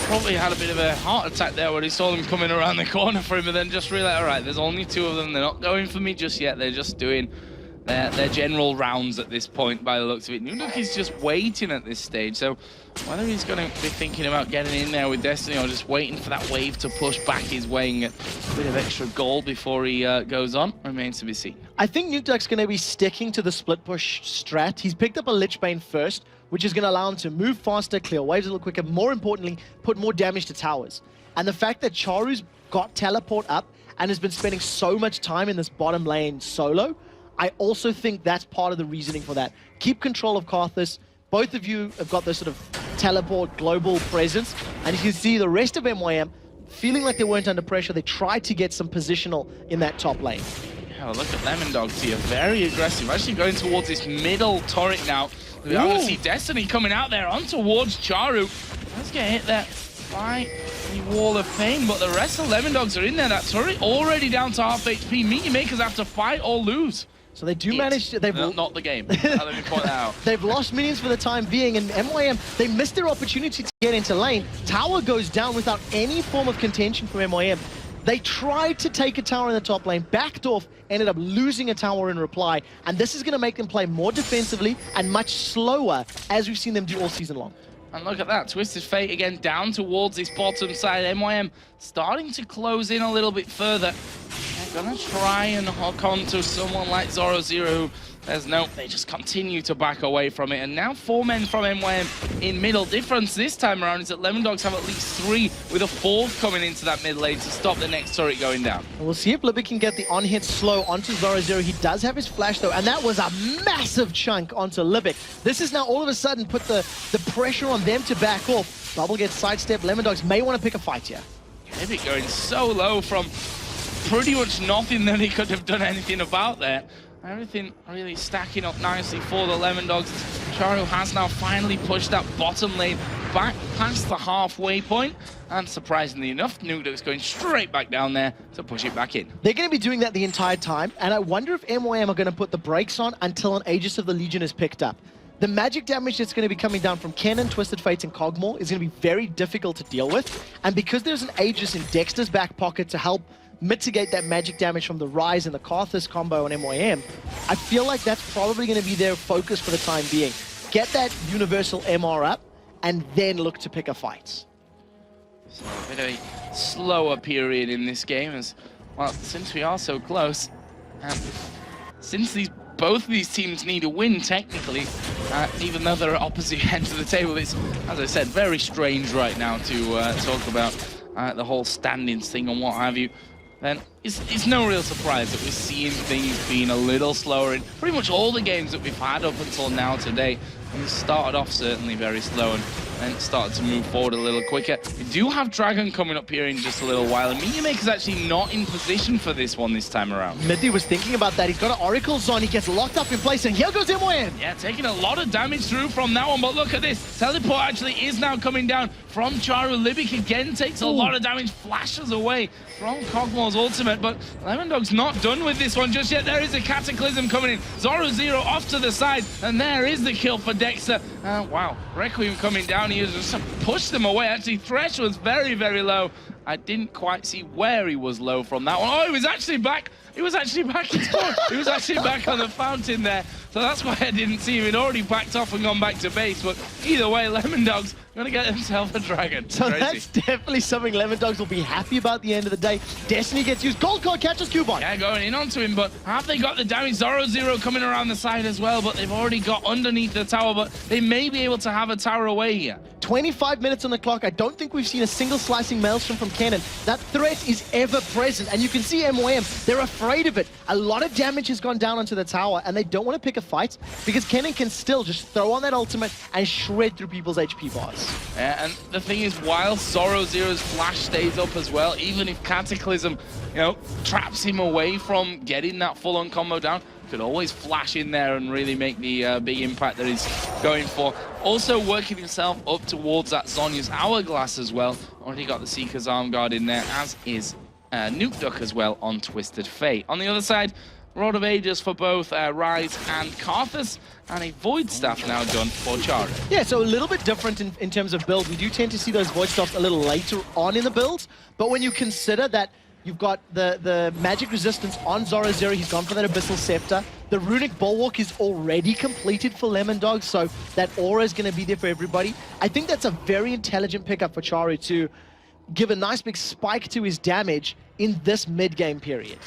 [SPEAKER 1] probably had a bit of a heart attack there when he saw them coming around the corner for him, and then just realized, all right, there's only 2 of them. They're not going for me just yet. They're just doing their general rounds at this point by the looks of it. Nuduk is just waiting at this stage, so whether he's going to be thinking about getting in there with Destiny or just waiting for that wave to push back his way and get a bit of extra gold before he goes on remains to be seen.
[SPEAKER 2] I think Nukeduk's going to be sticking to the split push strat. He's picked up a Lich Bane first, which is going to allow him to move faster, clear waves a little quicker, more importantly, put more damage to towers. And the fact that Charu's got teleport up and has been spending so much time in this bottom lane solo, I also think that's part of the reasoning for that. Keep control of Karthus. Both of you have got this sort of teleport global presence, and you can see the rest of MYM feeling like they weren't under pressure. They tried to get some positional in that top lane.
[SPEAKER 1] Yeah, well, look at Lemondogs here, very aggressive, actually going towards this middle turret now. We are going to see Destiny coming out there on towards Charu. Let's get hit there by the Wall of Pain, but the rest of Lemondogs are in there. That turret already down to half HP. Meteor Makers have to fight or lose.
[SPEAKER 2] So they do manage to...
[SPEAKER 1] Not the game. Let me point that out.
[SPEAKER 2] They've lost minions for the time being, and MYM, they missed their opportunity to get into lane. Tower goes down without any form of contention from MYM. They tried to take a tower in the top lane, backed off, ended up losing a tower in reply, and this is going to make them play more defensively and much slower, as we've seen them do all season long.
[SPEAKER 1] And look at that, Twisted Fate again down towards this bottom side. MYM starting to close in a little bit further. They're gonna try and hook on to someone like Zoro0, who there's no, they just continue to back away from it. And now 4 men from MYM in middle. Difference this time around is that Lemondogs have at least 3, with a 4th coming into that mid lane to stop the next turret going down.
[SPEAKER 2] And we'll see if Libby can get the on-hit slow onto Zoro0. He does have his flash though, and that was a massive chunk onto Libic. This is now all of a sudden put the pressure on them to back off. Bubble gets sidestepped. Lemondogs may want to pick a fight here.
[SPEAKER 1] Libic going so low from pretty much nothing that he could have done anything about there. Everything really stacking up nicely for the Lemondogs. Charu has now finally pushed that bottom lane back past the halfway point, and surprisingly enough, Nukeduk's going straight back down there to push it back in.
[SPEAKER 2] They're going to be doing that the entire time, and I wonder if MYM are going to put the brakes on until an Aegis of the Legion is picked up. The magic damage that's going to be coming down from Kennen, Twisted Fates, and Kog'Maw is going to be very difficult to deal with, and because there's an Aegis in Dexter's back pocket to help mitigate that magic damage from the Rise and the Karthus combo on MYM, I feel like that's probably going to be their focus for the time being. Get that universal MR up, and then look to pick a fight.
[SPEAKER 1] So a bit of a slower period in this game, as well, since we are so close, and since both of these teams need a win technically, even though they're at opposite ends of the table, it's, as I said, very strange right now to talk about the whole standings thing and what have you. Then it's no real surprise that we're seeing things being a little slower in pretty much all the games that we've had up until now today. We started off certainly very slow and then started to move forward a little quicker. We do have Dragon coming up here in just a little while, and Meteor Maker's actually not in position for this one this time around.
[SPEAKER 2] Middy was thinking about that. He's got an Oracle Zone. He gets locked up in place, and here goes MYM.
[SPEAKER 1] Yeah, taking a lot of damage through from that one, but look at this. Teleport actually is now coming down from Charu. Libic again takes a lot of damage, flashes away from Kog'Maw's ultimate, but Lemondogs not done with this one just yet. There is a Cataclysm coming in. Zoro0 off to the side, and there is the kill for Dexter. Wow, Requiem coming down here just to push them away. Actually, Thresh was very, very low. I didn't quite see where he was low from that one. Oh, he was actually back. He was actually back in spawn. He was actually back on the fountain there. So that's why I didn't see him. He'd already backed off and gone back to base. But either way, Lemondogs going to get themselves a dragon.
[SPEAKER 2] So
[SPEAKER 1] Crazy.
[SPEAKER 2] that's definitely something Lemondogs will be happy about at the end of the day. Destiny gets used. Gold card catches Cubon.
[SPEAKER 1] Yeah, going in onto him, but have they got the damage? Zoro0 coming around the side as well, but they've already got underneath the tower, but they may be able to have a tower away here.
[SPEAKER 2] 25 minutes on the clock. I don't think we've seen a single slicing maelstrom from Kennen. That threat is ever present, and you can see MYM, they're afraid of it. A lot of damage has gone down onto the tower, and they don't want to pick a fight because Kennen can still just throw on that ultimate and shred through people's HP bars.
[SPEAKER 1] Yeah, and the thing is, while Zoro0's flash stays up as well, even if Cataclysm, traps him away from getting that full-on combo down, could always flash in there and really make the big impact that he's going for. Also working himself up towards that Zhonya's Hourglass as well. Already got the Seeker's Arm Guard in there, as is Nukeduk as well on Twisted Fate. On the other side, Rod of Ages for both Rise and Karthus, and a Void Staff now done for Charu.
[SPEAKER 2] Yeah, so a little bit different in terms of build. We do tend to see those Void Staffs a little later on in the builds, but when you consider that you've got the magic resistance on Zoro0, he's gone for that Abyssal Scepter. The Runic Bulwark is already completed for Lemondogs, so that aura is going to be there for everybody. I think that's a very intelligent pickup for Charu to give a nice big spike to his damage in this mid-game period.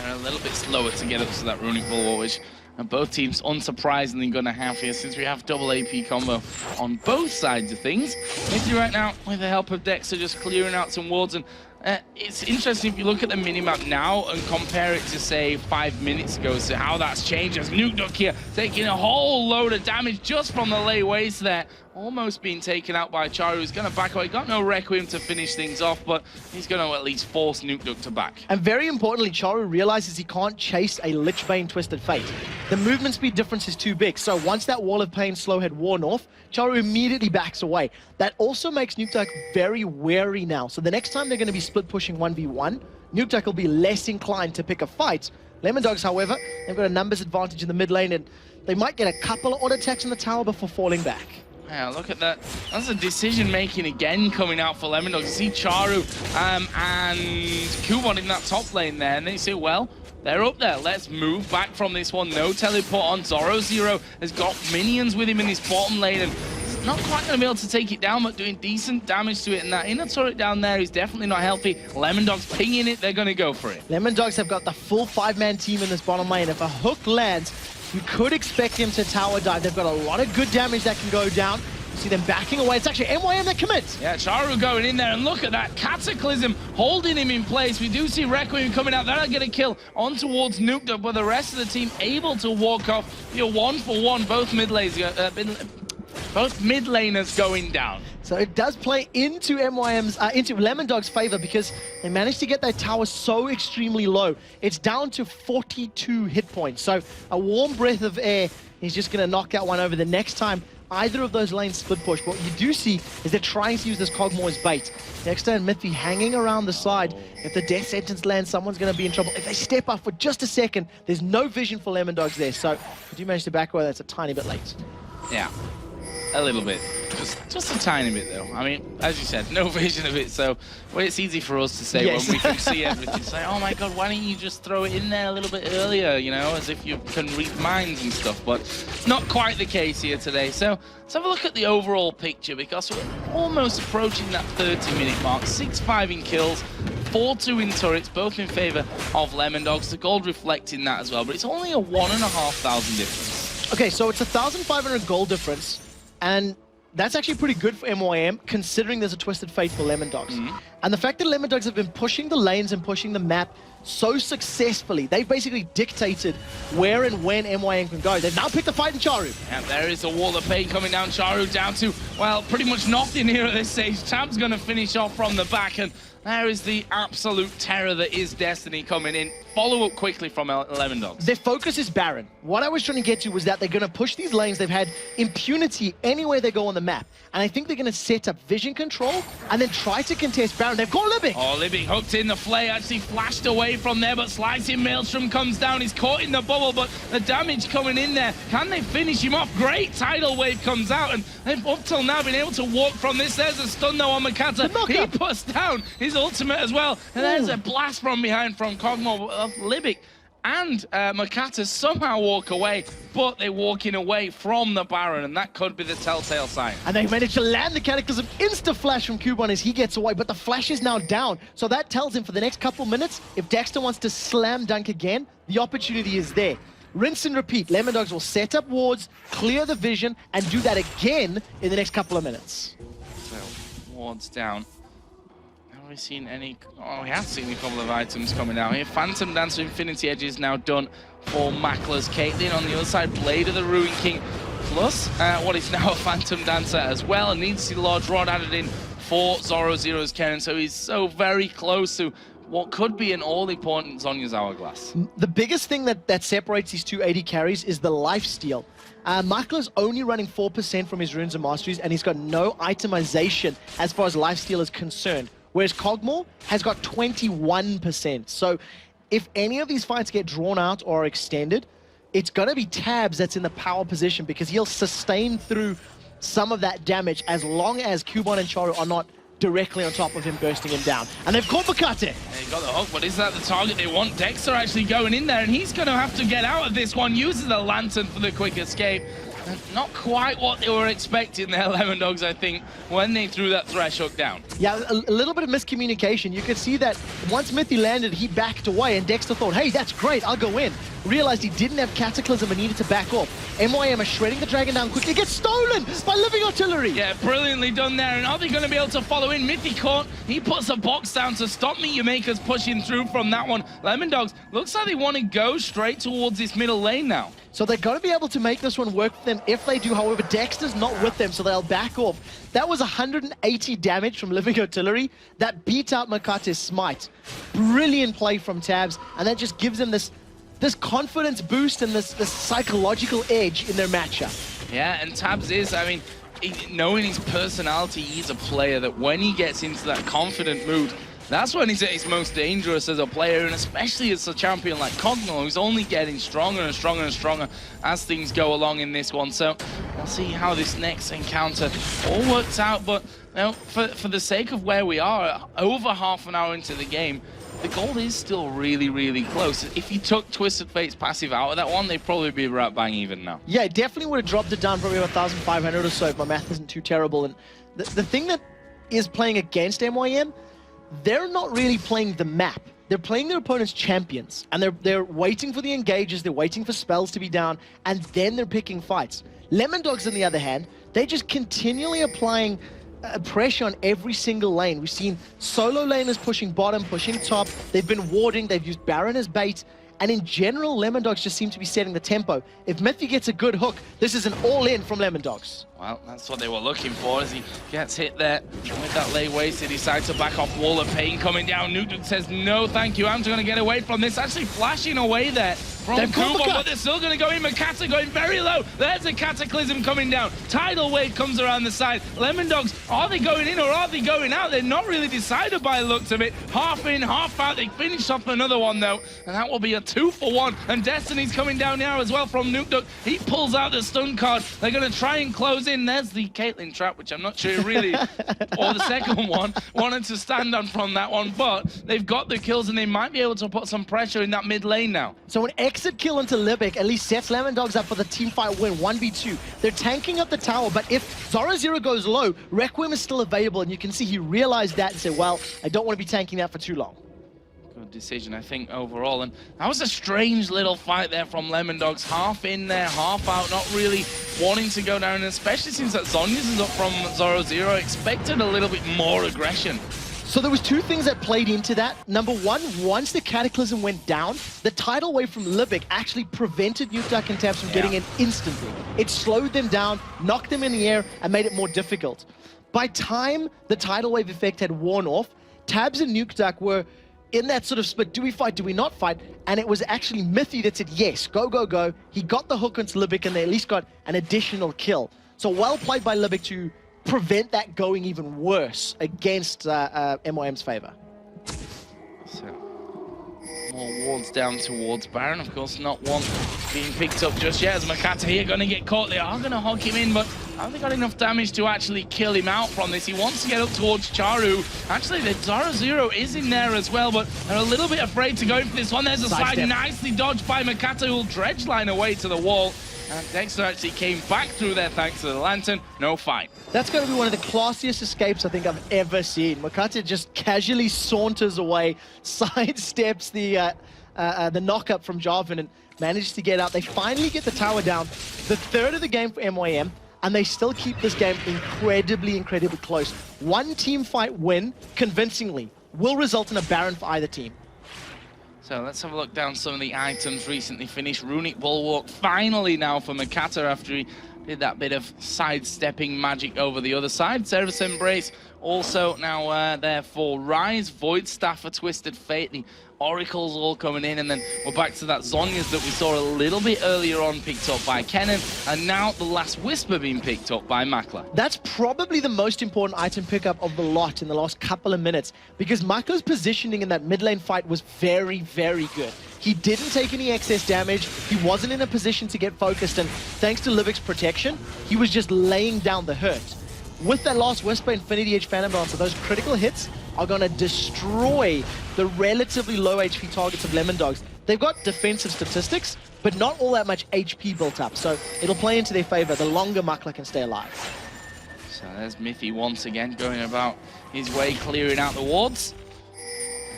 [SPEAKER 1] They're a little bit slower to get up to that Runic Bulwark, which both teams unsurprisingly going to have here, since we have double AP combo on both sides of things. Mithy right now, with the help of Dexter, just clearing out some wards, and it's interesting if you look at the minimap now and compare it to, say, 5 minutes ago, so how that's changed as Nukeduck here taking a whole load of damage just from the lay waste there. Almost being taken out by Charu, who's going to back away. Got no Requiem to finish things off, but he's going to at least force Nukeduck to back.
[SPEAKER 2] And very importantly, Charu realizes he can't chase a Lichbane Twisted Fate. The movement speed difference is too big, so once that Wall of Pain slowhead worn off, Charu immediately backs away. That also makes Nukeduck very wary now, so the next time they're going to be split pushing 1v1, Nukeduck will be less inclined to pick a fight. Lemondogs, however, they've got a numbers advantage in the mid lane, and they might get a couple of auto attacks on the tower before falling back.
[SPEAKER 1] Yeah, look at that. That's a decision-making again coming out for Lemondogs. You see Charu and Kubon in that top lane there, and they say, well, they're up there. Let's move back from this one. No teleport on. Zoro0 has got minions with him in his bottom lane, and he's not quite going to be able to take it down, but doing decent damage to it. And that inner turret down there is definitely not healthy. Lemondogs pinging it. They're going to go for it.
[SPEAKER 2] Lemondogs have got the full 5-man team in this bottom lane. If a hook lands, you could expect him to tower dive. They've got a lot of good damage that can go down. You see them backing away. It's actually MYM that commits.
[SPEAKER 1] Yeah, Charu going in there, and look at that Cataclysm holding him in place. We do see Requiem coming out. They're not going to kill on towards Nukeduck, but the rest of the team able to walk off. You're 1-for-1, both mid laners going down.
[SPEAKER 2] So it does play into into Lemondogs' favor, because they managed to get that tower so extremely low. It's down to 42 hit points. So a warm breath of air is just going to knock out one over. The next time either of those lanes split push, what you do see is they're trying to use this Kog'Maw as bait. Dexter and Mithy hanging around the side. If the death sentence lands, someone's going to be in trouble. If they step up for just a second, there's no vision for Lemondogs there. So if you manage to back away, that's a tiny bit late.
[SPEAKER 1] Yeah. A little bit. Just a tiny bit, though. I mean, as you said, no vision of it, so well, it's easy for us to say when we can see everything. Say, oh my god, why don't you just throw it in there a little bit earlier, you know, as if you can read minds and stuff, but it's not quite the case here today. So let's have a look at the overall picture, because we're almost approaching that 30-minute mark. 6-5 in kills, 4-2 in turrets, both in favor of Lemondogs. The gold reflecting that as well, but it's only a 1,500 difference.
[SPEAKER 2] Okay, so it's 1,500 gold difference. And that's actually pretty good for MYM, considering there's a Twisted Fate for Lemondogs. And the fact that Lemondogs have been pushing the lanes and pushing the map so successfully, they've basically dictated where and when MYM can go. They've now picked a fight in Charu.
[SPEAKER 1] And there is a wall of pain coming down. Charu down to, well, pretty much nothing here at this stage. Tab's going to finish off from the back, and there is the absolute terror that is Destiny coming in. Follow up quickly from Lemondogs.
[SPEAKER 2] Their focus is Baron. What I was trying to get to was that they're going to push these lanes. They've had impunity anywhere they go on the map. And I think they're going to set up vision control and then try to contest Baron. They've got Libic.
[SPEAKER 1] Oh, Libic hooked in. The Flay actually flashed away from there, but Slicing Maelstrom comes down. He's caught in the bubble, but the damage coming in there. Can they finish him off? Great tidal wave comes out, and they've up till now been able to walk from this. There's a stun though on Makata. He puts down his ultimate as well. And there's a blast from behind from Kog'Maw of Libic. And Makata somehow walk away, but they're walking away from the Baron, and that could be the telltale sign.
[SPEAKER 2] And they've managed to land the Cataclysm. Insta-flash from Kubon as he gets away, but the flash is now down. So that tells him for the next couple minutes, if Dexter wants to slam dunk again, the opportunity is there. Rinse and repeat. Lemondogs will set up wards, clear the vision, and do that again in the next couple of minutes.
[SPEAKER 1] So, wards down. Have we seen any? Oh, we have seen a couple of items coming out here. Phantom Dancer Infinity Edge is now done for Makla's Caitlyn. On the other side, Blade of the Ruin King, plus what is now a Phantom Dancer as well. And needs to see Large Rod added in for Zoro0's Karen. So he's so very close to what could be an all-important Zhonya's Hourglass.
[SPEAKER 2] The biggest thing that separates these two AD carries is the lifesteal. Makla's only running 4% from his runes and masteries, and he's got no itemization as far as lifesteal is concerned. Whereas Kog'Maw has got 21%. So if any of these fights get drawn out or extended, it's going to be Tabs that's in the power position, because he'll sustain through some of that damage as long as Kubon and Charu are not directly on top of him, bursting him down. And they've caught Makate.
[SPEAKER 1] They got the hook, but is that the target they want? Dexter actually going in there, and he's going to have to get out of this one. Uses the lantern for the quick escape. Not quite what they were expecting there, Lemondogs, I think, when they threw that Thresh hook down.
[SPEAKER 2] Yeah, a little bit of miscommunication. You could see that once Mithy landed, he backed away, and Dexter thought, hey, that's great, I'll go in. Realized he didn't have Cataclysm and needed to back off. MYM are shredding the Dragon down quickly. It gets stolen by Living Artillery.
[SPEAKER 1] Yeah, brilliantly done there. And are they going to be able to follow in? Mithy caught. He puts a box down to stop Meteormakers pushing through from that one. Lemondogs, looks like they want to go straight towards this middle lane now.
[SPEAKER 2] So they're going to be able to make this one work for them if they do. However, Dexter's not with them, so they'll back off. That was 180 damage from Living Artillery. That beat out Makate's Smite. Brilliant play from Tabs, and that just gives them this confidence boost and this psychological edge in their matchup.
[SPEAKER 1] Yeah, and Tabs is, I mean, knowing his personality, he's a player that when he gets into that confident mood, that's when he's at his most dangerous as a player, and especially as a champion like Cogno, who's only getting stronger and stronger and stronger as things go along in this one. So we'll see how this next encounter all works out. But you know, for the sake of where we are, over half an hour into the game, the goal is still really, really close. If you took Twisted Fate's passive out of that one, they'd probably be right bang even now.
[SPEAKER 2] Yeah, definitely would have dropped it down probably 1,500 or so if my math isn't too terrible. And the thing that is playing against MYM, they're not really playing the map. They're playing their opponent's champions, and they're waiting for the engages, they're waiting for spells to be down, and then they're picking fights. Lemondogs, on the other hand, they're just continually applying pressure on every single lane. We've seen solo laners pushing bottom, pushing top. They've been warding, they've used Baron as bait, and in general, Lemondogs just seem to be setting the tempo. If Mithy gets a good hook, this is an all-in from Lemondogs.
[SPEAKER 1] Well, that's what they were looking for as he gets hit there with that lay waste. He decides to back off. Wall of Pain coming down. Newton says, no, thank you. I'm going to get away from this. Actually flashing away there from Kubo, but they're still going to go in. Makata going very low. There's a Cataclysm coming down. Tidal Wave comes around the side. Lemondogs, are they going in or are they going out? They're not really decided by the looks of it. Half in, half out. They finish off another one, though, and that will be a 2-for-1. And Destiny's coming down now as well from Nuke. He pulls out the stun card. They're going to try and close in. There's the Caitlyn trap, which I'm not sure really, or the second one, wanted to stand on from that one, but they've got the kills and they might be able to put some pressure in that mid lane now.
[SPEAKER 2] So an exit kill into Libic at least sets Lemondogs up for the team fight win, 1v2. They're tanking up the tower, but if Zoro Zero goes low, Requiem is still available, and you can see he realized that and said, well, I don't want to be tanking that for too long.
[SPEAKER 1] Good decision, I think, overall. And that was a strange little fight there from Lemondogs. Half in there, half out, not really wanting to go down, and especially since that Zhonya's is up from Zoro Zero, expected a little bit more aggression.
[SPEAKER 2] So there was two things that played into that. Number one, once the Cataclysm went down, the tidal wave from Libic actually prevented Nuke and Tabs from getting in instantly. It slowed them down, knocked them in the air, and made it more difficult. By time the tidal wave effect had worn off, Tabs and Nuke were in that sort of split, do we fight, do we not fight? And it was actually Mithy that said, yes, go, go, go. He got the hook onto Libic, and they at least got an additional kill. So well played by Libic to prevent that going even worse against MYM's favor.
[SPEAKER 1] So, more wards down towards Baron. Of course, not one being picked up just yet, as Makata here going to get caught. They are going to hog him in, but have they got enough damage to actually kill him out from this? He wants to get up towards Charu. Actually, the Zoro Zero is in there as well, but they're a little bit afraid to go in for this one. There's a slide nicely dodged by Makata, who'll dredge line away to the wall. And Dexter actually came back through there thanks to the lantern. No fight.
[SPEAKER 2] That's going to be one of the classiest escapes I think I've ever seen. Makata just casually saunters away, sidesteps the knock-up from Jarvan, and manages to get out. They finally get the tower down. The third of the game for MYM, and they still keep this game incredibly, incredibly close. One team fight win, convincingly, will result in a Baron for either team.
[SPEAKER 1] So let's have a look down some of the items recently finished. Runic Bulwark finally now for Makata after he did that bit of sidestepping magic over the other side. Service Embrace also now there for Rise. Void Staff for Twisted Fate. The Oracles all coming in, and then we're back to that Zhonya's that we saw a little bit earlier on picked up by Kennen, and now the Last Whisper being picked up by Makla.
[SPEAKER 2] That's probably the most important item pickup of the lot in the last couple of minutes, because Makla's positioning in that mid lane fight was very, very good. He didn't take any excess damage, he wasn't in a position to get focused, and thanks to Livic's protection, he was just laying down the hurt. with that last Whisper Infinity Edge Phantom Bouncer, those critical hits are going to destroy the relatively low HP targets of Lemondogs. They've got defensive statistics, but not all that much HP built up, so it'll play into their favor the longer Makla can stay alive.
[SPEAKER 1] So there's Mithy once again going about his way, clearing out the wards.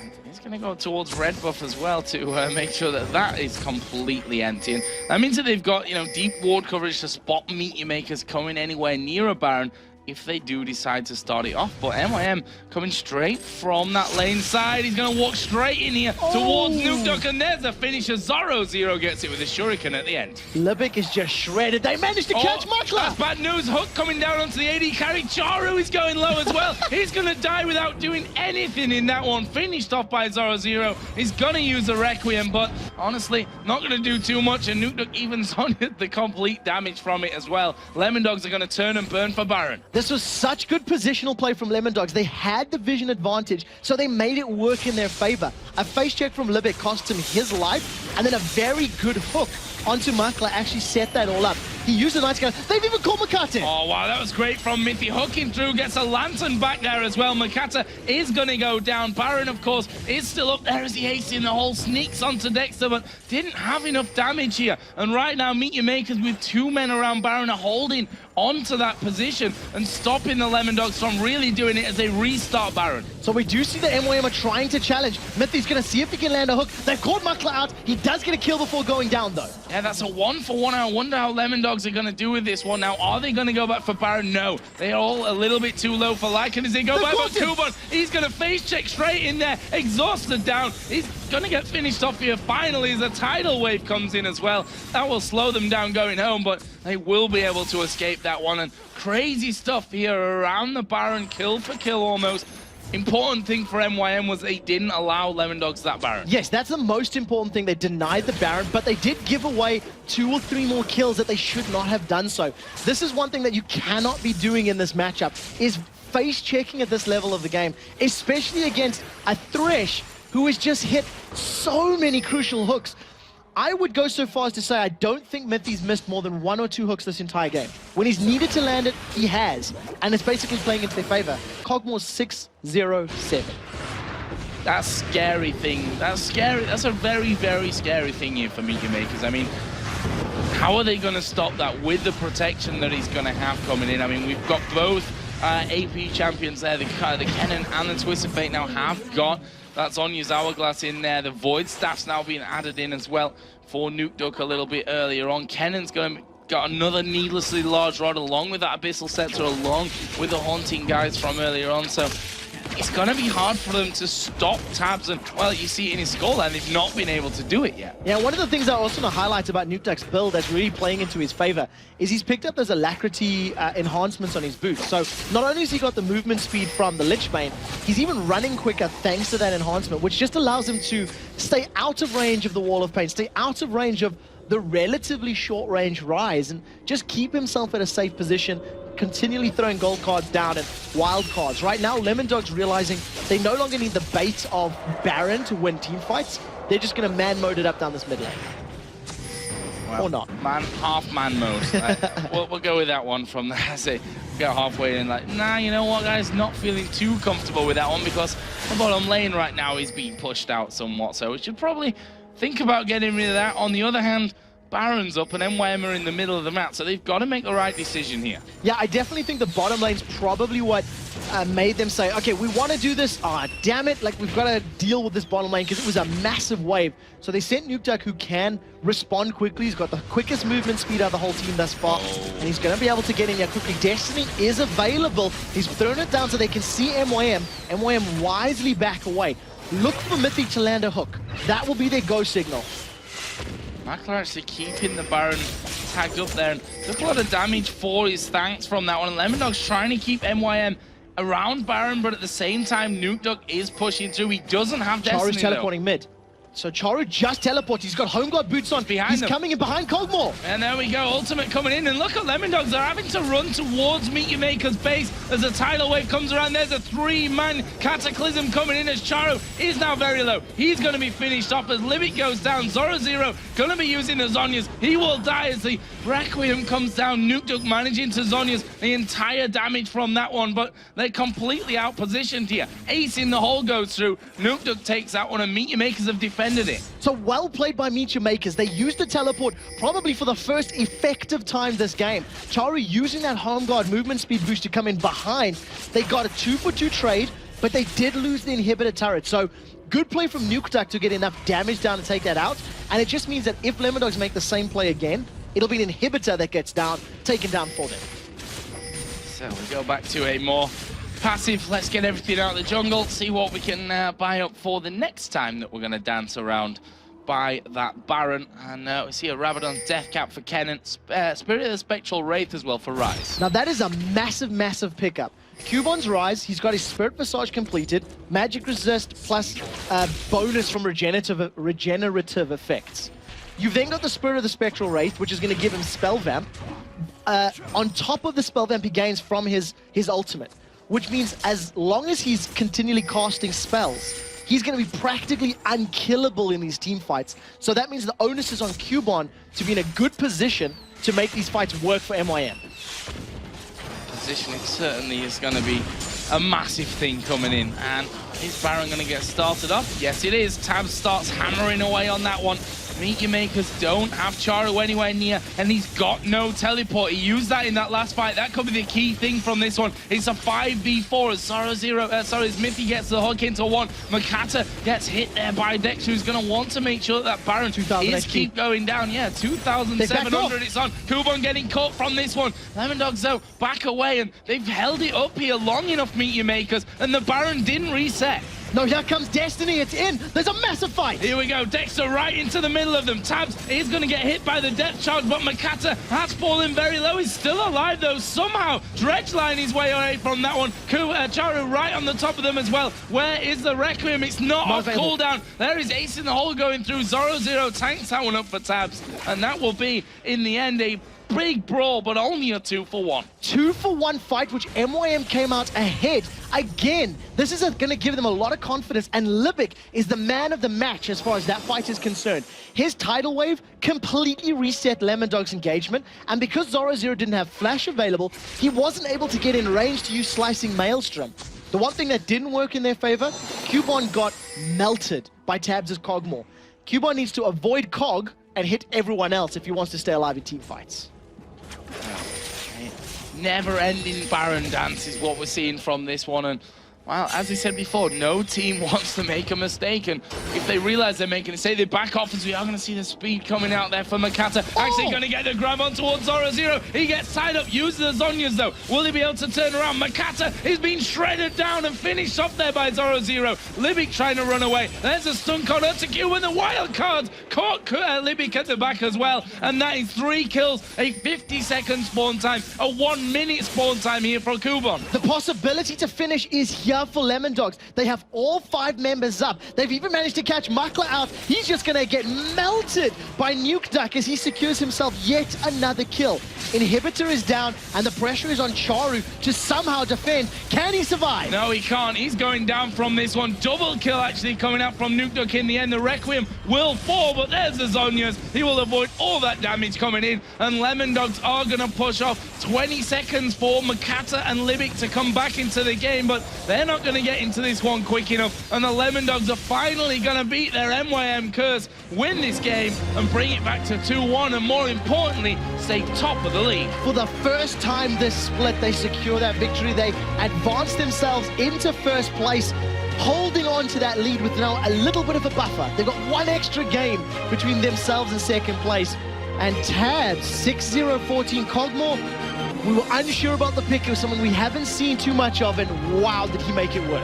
[SPEAKER 1] And he's going to go towards red buff as well to make sure that that is completely empty. And that means that they've got, you know, deep ward coverage to spot Meteor Makers coming anywhere near a Baron if they do decide to start it off. But MYM coming straight from that lane side. He's going to walk straight in here towards Nukeduck, and there's a finisher. Zoro gets it with a shuriken at the end.
[SPEAKER 2] Libic is just shredded. They managed to catch Makla.
[SPEAKER 1] That's bad news. Hook coming down onto the AD carry. Charu is going low as well. He's going to die without doing anything in that one. Finished off by Zoro. He's going to use a Requiem, but honestly, not going to do too much, and Nukeduck evens on the complete damage from it as well. Lemondogs are going to turn and burn for Baron.
[SPEAKER 2] This was such good positional play from Lemondogs. They had the vision advantage, so they made it work in their favor. A face check from Libic cost him his life, and then a very good hook onto Makla actually set that all up. He used a nice gun. They've even called Makata.
[SPEAKER 1] Oh, wow, that was great from Mithy. Hooking through, gets a lantern back there as well. Makata is going to go down. Baron, of course, is still up there as he hastes in the hole, sneaks onto Dexter, but didn't have enough damage here. And right now, Meteor Makers with 2 men around Baron are holding onto that position and stopping the Lemondogs from really doing it as they restart Baron.
[SPEAKER 2] So we do see the MYM are trying to challenge. Mithy's going to see if he can land a hook. They've caught Makla out. He does get a kill before going down, though.
[SPEAKER 1] Yeah, that's a 1-for-1. I wonder how Lemondogs are going to do with this one. Now, are they going to go back for Baron? No. They're all a little bit too low for Lycan as they go back for Kubon. He's going to face check straight in there. Exhausted down. He's going to get finished off here finally as a tidal wave comes in as well. That will slow them down going home, but they will be able to escape that one. And crazy stuff here around the Baron, kill for kill almost. Important thing for MYM was they didn't allow Lemondogs that Baron.
[SPEAKER 2] Yes, that's the most important thing. They denied the Baron, but they did give away 2 or 3 more kills that they should not have done so. This is one thing that you cannot be doing in this matchup, is face checking at this level of the game, especially against a Thresh who has just hit so many crucial hooks. I would go so far as to say I don't think Mithy's missed more than 1 or 2 hooks this entire game. When he's needed to land it, he has. And it's basically playing into their favor. Cogmore's 6-0-7.
[SPEAKER 1] That's a scary thing. That's scary. That's a very, very scary thing here for Meteor Makers. I mean, how are they going to stop that with the protection that he's going to have coming in? I mean, we've got both AP champions there. The Kennen and the Twisted Fate now have got. That's Onya's Hourglass in there. The Void Staff's now being added in as well for Nukeduck a little bit earlier on. Kennen's got another needlessly large rod along with that Abyssal Scepter, along with the Haunting guys from earlier on. So it's going to be hard for them to stop Tabs. And, well, you see it in his scoreline, they've not been able to do it yet.
[SPEAKER 2] Yeah, one of the things I also want to highlight about Nukeduck's build that's really playing into his favor is he's picked up those alacrity enhancements on his boots. So not only has he got the movement speed from the Lichbane, he's even running quicker thanks to that enhancement, which just allows him to stay out of range of the Wall of Pain, stay out of range of the relatively short range Rise, and just keep himself at a safe position, continually throwing gold cards down and wild cards. Right now, Lemondogs realizing they no longer need the bait of Baron to win team fights. They're just going to man mode it up down this mid lane. Well, or not.
[SPEAKER 1] Half man mode. We'll go with that one from there. I say, go halfway and like, nah, you know what, guys? Not feeling too comfortable with that one because the bottom lane right now is being pushed out somewhat. So we should probably think about getting rid of that. On the other hand, Baron's up and MYM are in the middle of the map, so they've got to make the right decision here.
[SPEAKER 2] Yeah, I definitely think the bottom lane's probably what made them say, okay, we want to do this. Ah, damn it, like we've got to deal with this bottom lane because it was a massive wave. So they sent Nukeduck, who can respond quickly. He's got the quickest movement speed out of the whole team thus far, and he's going to be able to get in there quickly. Destiny is available. He's thrown it down so they can see MYM. MYM wisely back away. Look for Mithy to land a hook. That will be their go signal.
[SPEAKER 1] Makla actually keeping the Baron tagged up there and took a lot of damage for his thanks from that one. And Lemondogs trying to keep MYM around Baron, but at the same time, Nukeduck is pushing through. He doesn't have Destiny,
[SPEAKER 2] Charu's teleporting mid. So Charu just teleports. He's got home guard boots on. He's coming in behind Cogmore.
[SPEAKER 1] And there we go. Ultimate coming in. And look at Lemondogs. They're having to run towards Meet Your Maker's base as a tidal wave comes around. There's a 3-man cataclysm coming in as Charu is now very low. He's going to be finished off as Libic goes down. Zoro going to be using the Zhonya's. He will die as the Requiem comes down. Nukeduck managing to Zhonya's the entire damage from that one. But they're completely outpositioned here. Ace in the hole goes through. Nukeduck takes that one and Meet Your Makers have defended it.
[SPEAKER 2] So well played by Meet Your Makers. They used the teleport probably for the first effective time this game. Charu using that home guard movement speed boost to come in behind. They got a 2-for-2 trade, but they did lose the inhibitor turret. So good play from Nukeduck to get enough damage down to take that out. And it just means that if Lemondogs make the same play again, it'll be an inhibitor that gets down, taken down for them.
[SPEAKER 1] So we go back to a more passive, let's get everything out of the jungle, see what we can buy up for the next time that we're going to dance around by that Baron. And we see a Rabadon's Death Cap for Kennen, Spirit of the Spectral Wraith as well for Rise.
[SPEAKER 2] Now that is a massive pickup. Cubon's Rise, he's got his Spirit Visage completed, Magic Resist plus bonus from regenerative effects. You've then got the Spirit of the Spectral Wraith, which is going to give him Spell Vamp. On top of the Spell Vamp he gains from his ultimate, which means as long as he's continually casting spells, he's going to be practically unkillable in these team fights. So that means the onus is on Cubon to be in a good position to make these fights work for MYM.
[SPEAKER 1] Positioning certainly is going to be a massive thing coming in. And is Baron going to get started off? Yes, it is. Tab starts hammering away on that one. Meet Your Makers don't have Charu anywhere near, and he's got no teleport. He used that in that last fight. That could be the key thing from this one. It's a 5v4 as Mithy gets the hook into one. Makata gets hit there by Dex, who's going to want to make sure that Baron is keep going down. Yeah, 2,700 it's on. Kubon getting caught from this one. Lemondogs, though, back away, and they've held it up here long enough, Meet Your Makers, and the Baron didn't reset.
[SPEAKER 2] No, here comes Destiny, it's in. There's a massive fight.
[SPEAKER 1] Here we go, Dexter right into the middle of them. Tabs is going to get hit by the death charge, but Makata has fallen very low. He's still alive, though, somehow. Dredgeline his way away from that one. Charu right on the top of them as well. Where is the Requiem? It's not off cooldown. There is Ace in the hole going through. Zoro tanks that one up for Tabs, and that will be, in the end, a big brawl, but only a 2-for-1.
[SPEAKER 2] 2-for-1 fight, which MYM came out ahead. Again, this is going to give them a lot of confidence, and Libic is the man of the match as far as that fight is concerned. His tidal wave completely reset Lemondogs' engagement, and because Zoro didn't have flash available, he wasn't able to get in range to use Slicing Maelstrom. The one thing that didn't work in their favor, Cubon got melted by Tabs' Cogmore. Cubon needs to avoid Cog and hit everyone else if he wants to stay alive in team fights.
[SPEAKER 1] Never-ending Baron dance is what we're seeing from this one, and well, as we said before, no team wants to make a mistake, and if they realize they're making a mistake, they back off, as we are going to see the speed coming out there for Makata. Actually going to get the grab on towards Zoro. He gets tied up, uses the Zhonya's though. Will he be able to turn around? Makata is being shredded down and finished off there by Zoro. Libic trying to run away. There's a stun card Urtaku with the wild card. Caught Libic at the back as well, and that is 3 kills, a 50-second spawn time, a 1-minute spawn time here for Kubon.
[SPEAKER 2] The possibility to finish is here for Lemondogs. They have all 5 members up. They've even managed to catch Makla out. He's just going to get melted by Nukeduck as he secures himself yet another kill. Inhibitor is down, and the pressure is on Charu to somehow defend. Can he survive?
[SPEAKER 1] No, he can't. He's going down from this one. Double kill actually coming out from Nukeduck in the end. The Requiem will fall, but there's the Zhonya's. He will avoid all that damage coming in, and Lemondogs are going to push off. 20 seconds for Makata and Libic to come back into the game, but they're not going to get into this one quick enough, and the Lemondogs are finally going to beat their MYM curse, win this game, and bring it back to 2-1, and more importantly, stay top of the league.
[SPEAKER 2] For the first time this split, they secure that victory. They advance themselves into first place, holding on to that lead with now a little bit of a buffer. They've got 1 extra game between themselves and second place. And Tabs, 6-0-14 Cogmore. We were unsure about the pick of someone we haven't seen too much of, and wow, did he make it work.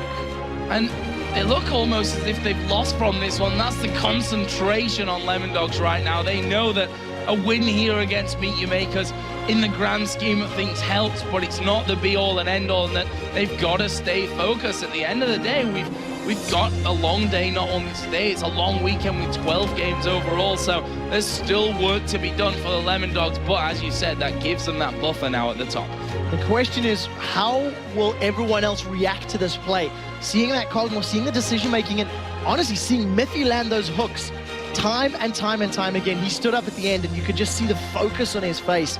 [SPEAKER 1] And they look almost as if they've lost from this one. That's the concentration on Lemondogs right now. They know that a win here against Meet Your Makers in the grand scheme of things helps, but it's not the be-all and end-all, and that they've got to stay focused. At the end of the day, we've we've got a long day not only today, it's a long weekend with 12 games overall, so there's still work to be done for the Lemondogs, but as you said, that gives them that buffer now at the top.
[SPEAKER 2] The question is, how will everyone else react to this play? Seeing that Cosmo, seeing the decision-making, and honestly, seeing Miffy land those hooks time and time and time again. He stood up at the end, and you could just see the focus on his face.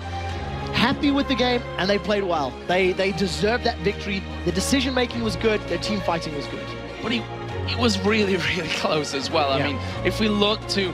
[SPEAKER 2] Happy with the game, and they played well. They deserved that victory. The decision-making was good. Their team fighting was good.
[SPEAKER 1] But it was really, really close as well. I mean, if we look to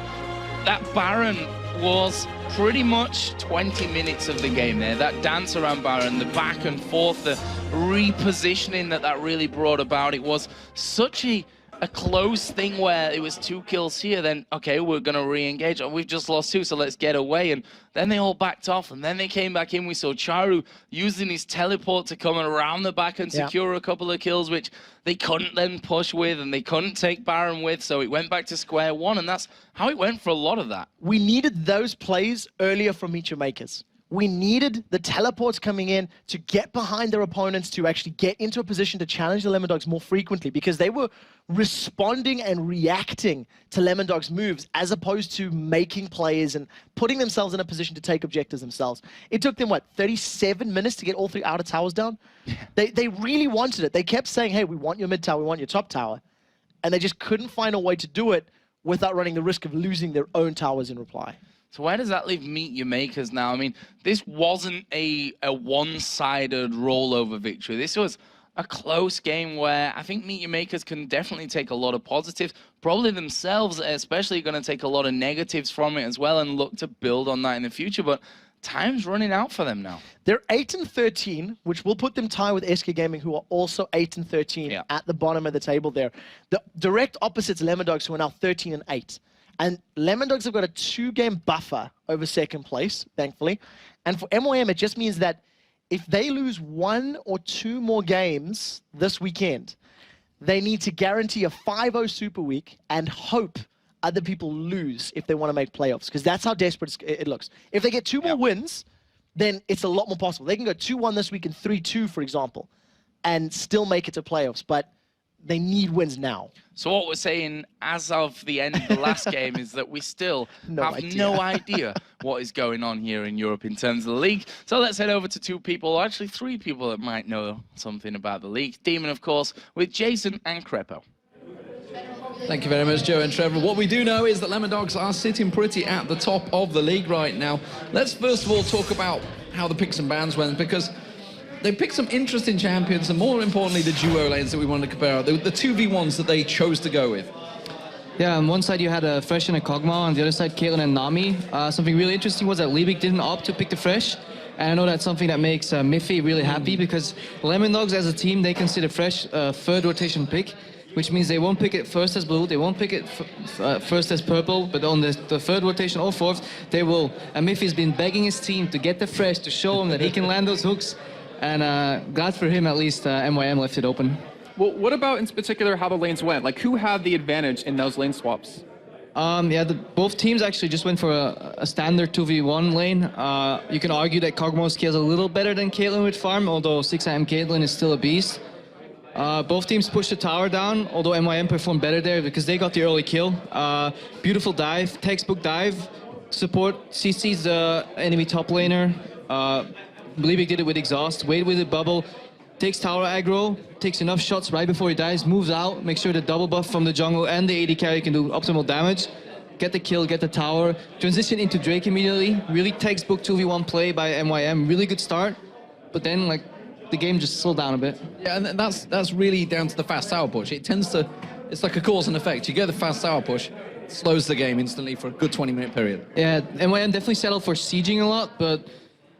[SPEAKER 1] that Baron was pretty much 20 minutes of the game there. That dance around Baron, the back and forth, the repositioning that really brought about. It was such a close thing where it was 2 kills here, then okay, we're gonna re-engage. We've just lost 2, so let's get away. And then they all backed off, and then they came back in. We saw Charu using his teleport to come around the back and secure a couple of kills, which they couldn't then push with, and they couldn't take Baron with, so it went back to square one, and that's how it went for a lot of that.
[SPEAKER 2] We needed those plays earlier from Meet Your Makers. We needed the teleports coming in to get behind their opponents, to actually get into a position to challenge the Lemondogs more frequently, because they were responding and reacting to Lemondogs' moves as opposed to making plays and putting themselves in a position to take objectives themselves. It took them, what, 37 minutes to get all 3 outer towers down? They really wanted it. They kept saying, hey, we want your mid tower, we want your top tower. And they just couldn't find a way to do it without running the risk of losing their own towers in reply.
[SPEAKER 1] So where does that leave Meet Your Makers now? I mean, this wasn't a one-sided rollover victory. This was a close game where I think Meet Your Makers can definitely take a lot of positives. Probably themselves especially going to take a lot of negatives from it as well and look to build on that in the future. But time's running out for them now. They're
[SPEAKER 2] 8-13, which will put them tied with SK Gaming, who are also 8-13 at the bottom of the table there. The direct opposites, Lemondogs, who are now 13-8. And Lemondogs have got a 2-game buffer over second place, thankfully. And for MYM, it just means that if they lose 1 or 2 more games this weekend, they need to guarantee a 5-0 Super Week and hope other people lose if they want to make playoffs, because that's how desperate it looks. If they get 2 more wins, then it's a lot more possible. They can go 2-1 this week and 3-2, for example, and still make it to playoffs. But they need wins now.
[SPEAKER 1] So what we're saying as of the end of the last game is that we still have no idea what is going on here in Europe in terms of the league. So let's head over to 2 people, or actually 3 people that might know something about the league. Demon, of course, with Jason and Crepo.
[SPEAKER 3] Thank you very much, Joe and Trevor. What we do know is that Lemondogs are sitting pretty at the top of the league right now. Let's first of all talk about how the picks and bans went, because they picked some interesting champions, and more importantly, the duo lanes that we wanted to compare out. The 2v1s that they chose to go with.
[SPEAKER 4] Yeah, on one side you had a Fresh and a Kog'Maw, on the other side Caitlyn and Nami. Something really interesting was that Liebig didn't opt to pick the Fresh, and I know that's something that makes Miffy really happy, because Lemondogs as a team, they consider Fresh a 3rd rotation pick, which means they won't pick it first as blue, they won't pick it first as purple, but on the 3rd rotation or 4th, they will. And Miffy's been begging his team to get the Fresh to show him that he can land those hooks. And glad for him, at least MYM left it open.
[SPEAKER 5] Well, what about in particular how the lanes went? Like, who had the advantage in those lane swaps?
[SPEAKER 4] Yeah, both teams actually just went for a standard 2v1 lane. You can argue that Kog'Maw scales a little better than Caitlyn with farm, although 6am Caitlyn is still a beast. Both teams pushed the tower down, although MYM performed better there because they got the early kill. Beautiful dive, textbook dive. Support CC's the enemy top laner. Liebig did it with exhaust, wait with the bubble, takes tower aggro, takes enough shots right before he dies, moves out, make sure the double buff from the jungle and the AD carry can do optimal damage, get the kill, get the tower, transition into Drake immediately. Really textbook 2v1 play by MYM, really good start, but then like the game just slowed down a bit.
[SPEAKER 3] Yeah, and that's really down to the fast tower push. It tends to, it's like a cause and effect. You get the fast tower push, it slows the game instantly for a good 20-minute period.
[SPEAKER 4] Yeah, MYM definitely settled for sieging a lot, but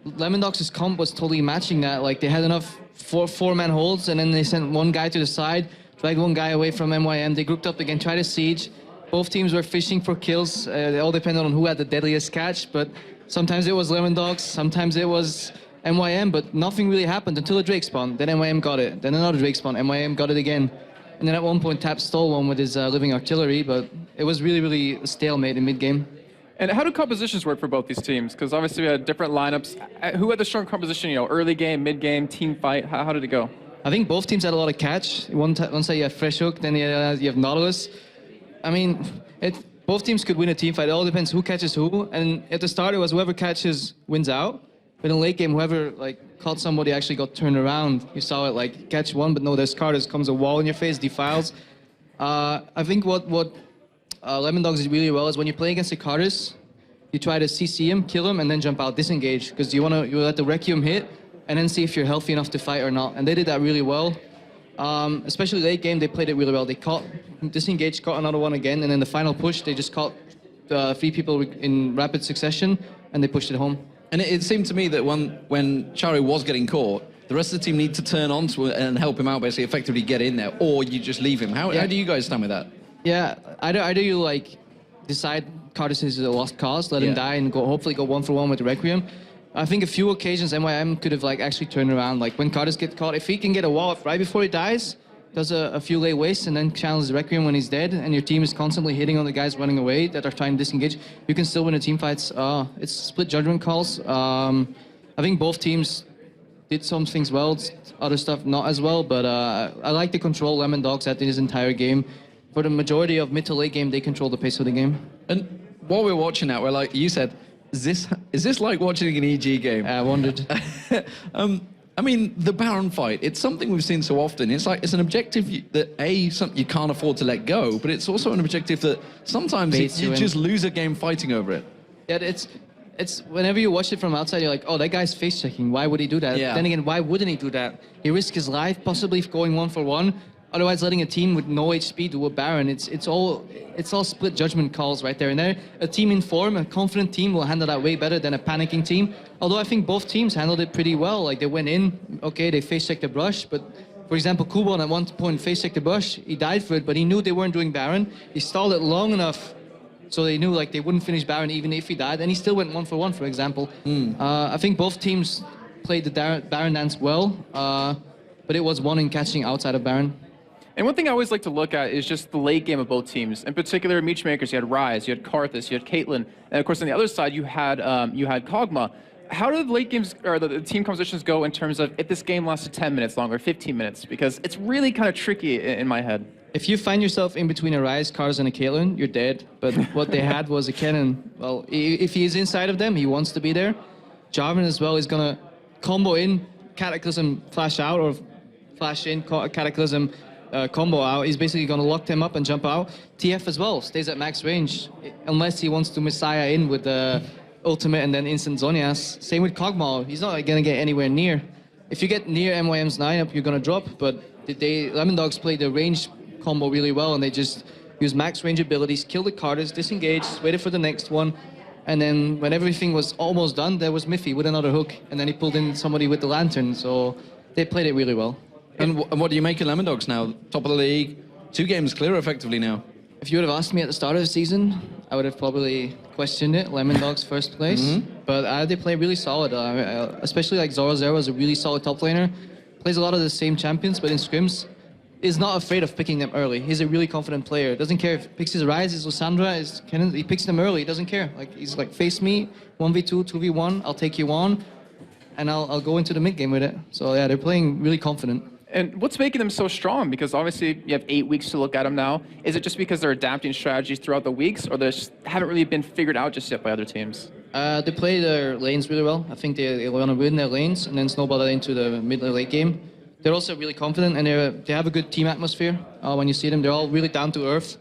[SPEAKER 4] Lemondogs' comp was totally matching that. Like, they had enough four-man holds, and then they sent one guy to the side, dragged one guy away from MYM. They grouped up again, tried to siege. Both teams were fishing for kills. They all depended on who had the deadliest catch, but sometimes it was Lemondogs, sometimes it was MYM, but nothing really happened until a Drake spawn. Then MYM got it. Then another Drake spawn. MYM got it again. And then at one point, Tap stole one with his living artillery, but it was really, really a stalemate in mid-game.
[SPEAKER 5] And how do compositions work for both these teams? Because obviously we had different lineups. Who had the strong composition, you know, early game, mid game, team fight? How did it go?
[SPEAKER 4] I think both teams had a lot of catch. One side you have Fresh Hook, then you have Nautilus. I mean, both teams could win a team fight. It all depends who catches who. And at the start, it was whoever catches wins out. But in the late game, whoever caught somebody actually got turned around. You saw it catch one, but no, there's Carter's comes a wall in your face, defiles. I think what Lemondogs did really well is when you play against the Carters, you try to CC him, kill him, and then jump out, disengage, because you let the Requiem hit, and then see if you're healthy enough to fight or not. And they did that really well. Especially late game, they played it really well. They disengaged, caught another one again, and then the final push, they just caught 3 people in rapid succession, and they pushed it home.
[SPEAKER 3] And it seemed to me that when Chari was getting caught, the rest of the team need to turn on to it and help him out, basically effectively get in there, or you just leave him. How do you guys stand with that?
[SPEAKER 4] Yeah, either you decide Cartus is a lost cause, let him die, and hopefully go 1-for-1 with the Requiem. I think a few occasions MYM could have actually turned around. When Cartus gets caught, if he can get a wall up right before he dies, does a few late wastes, and then channels the Requiem when he's dead, and your team is constantly hitting on the guys running away that are trying to disengage, you can still win the team fights. It's split judgment calls. I think both teams did some things well, other stuff not as well, but I like the control Lemondogs had in his entire game. For the majority of mid to late game, they control the pace of the game.
[SPEAKER 3] And while we're watching that, like you said, is this like watching an EG game?
[SPEAKER 4] I wondered.
[SPEAKER 3] I mean, the Baron fight, it's something we've seen so often. It's an objective that you can't afford to let go, but it's also an objective that sometimes you just lose a game fighting over it.
[SPEAKER 4] Yeah, it's whenever you watch it from outside, you're like, oh, that guy's face checking. Why would he do that?
[SPEAKER 3] Yeah.
[SPEAKER 4] Then again, why wouldn't he do that? He risked his life, possibly going 1-for-1. Otherwise, letting a team with no HP do a Baron, it's all split judgment calls right there. And there, a team in form, a confident team will handle that way better than a panicking team. Although I think both teams handled it pretty well. They went in, okay, they face checked the brush, but for example, Kubon at one point face checked the brush. He died for it, but he knew they weren't doing Baron. He stalled it long enough so they knew they wouldn't finish Baron even if he died, and he still went 1-for-1, for example. I think both teams played the Baron dance well, but it was one in catching outside of Baron.
[SPEAKER 5] And one thing I always like to look at is just the late game of both teams. In particular, Meechmakers, you had Ryze, you had Karthus, you had Caitlyn, and of course on the other side you had Kog'Maw. How do the late games or the team compositions go in terms of if this game lasted 10 minutes longer, 15 minutes? Because it's really kind of tricky in my head.
[SPEAKER 4] If you find yourself in between a Ryze, Karthus, and a Caitlyn, you're dead. But what they had was a cannon. Well, if he is inside of them, he wants to be there. Jarvan as well is gonna combo in, Cataclysm flash out, or flash in, Cataclysm combo out. He's basically going to lock them up and jump out. TF as well stays at max range, unless he wants to Messiah in with the ultimate and then instant Zhonya's. Same with Kog'Maw. He's not going to get anywhere near. If you get near MYM's lineup, you're going to drop, but Lemondogs played the range combo really well, and they just used max range abilities, killed the Carters, disengaged, waited for the next one, and then when everything was almost done, there was Miffy with another hook, and then he pulled in somebody with the lantern, so they played it really well.
[SPEAKER 3] And what do you make of Lemondogs now? Top of the league, 2 games clear effectively now.
[SPEAKER 4] If you would have asked me at the start of the season, I would have probably questioned it, Lemondogs first place. But they play really solid, especially Zoro Zero is a really solid top laner. Plays a lot of the same champions, but in scrims, is not afraid of picking them early. He's a really confident player. Doesn't care if he picks his Ryze, his Lissandra, his Kennen, he picks them early, he doesn't care. He's face me, 1v2, 2v1, I'll take you on, and I'll go into the mid game with it. So yeah, they're playing really confident.
[SPEAKER 5] And what's making them so strong? Because obviously you have 8 weeks to look at them now. Is it just because they're adapting strategies throughout the weeks, or they haven't really been figured out just yet by other teams?
[SPEAKER 4] They play their lanes really well. I think they want to win their lanes and then snowball that into the mid and late game. They're also really confident, and they have a good team atmosphere. When you see them, they're all really down to earth.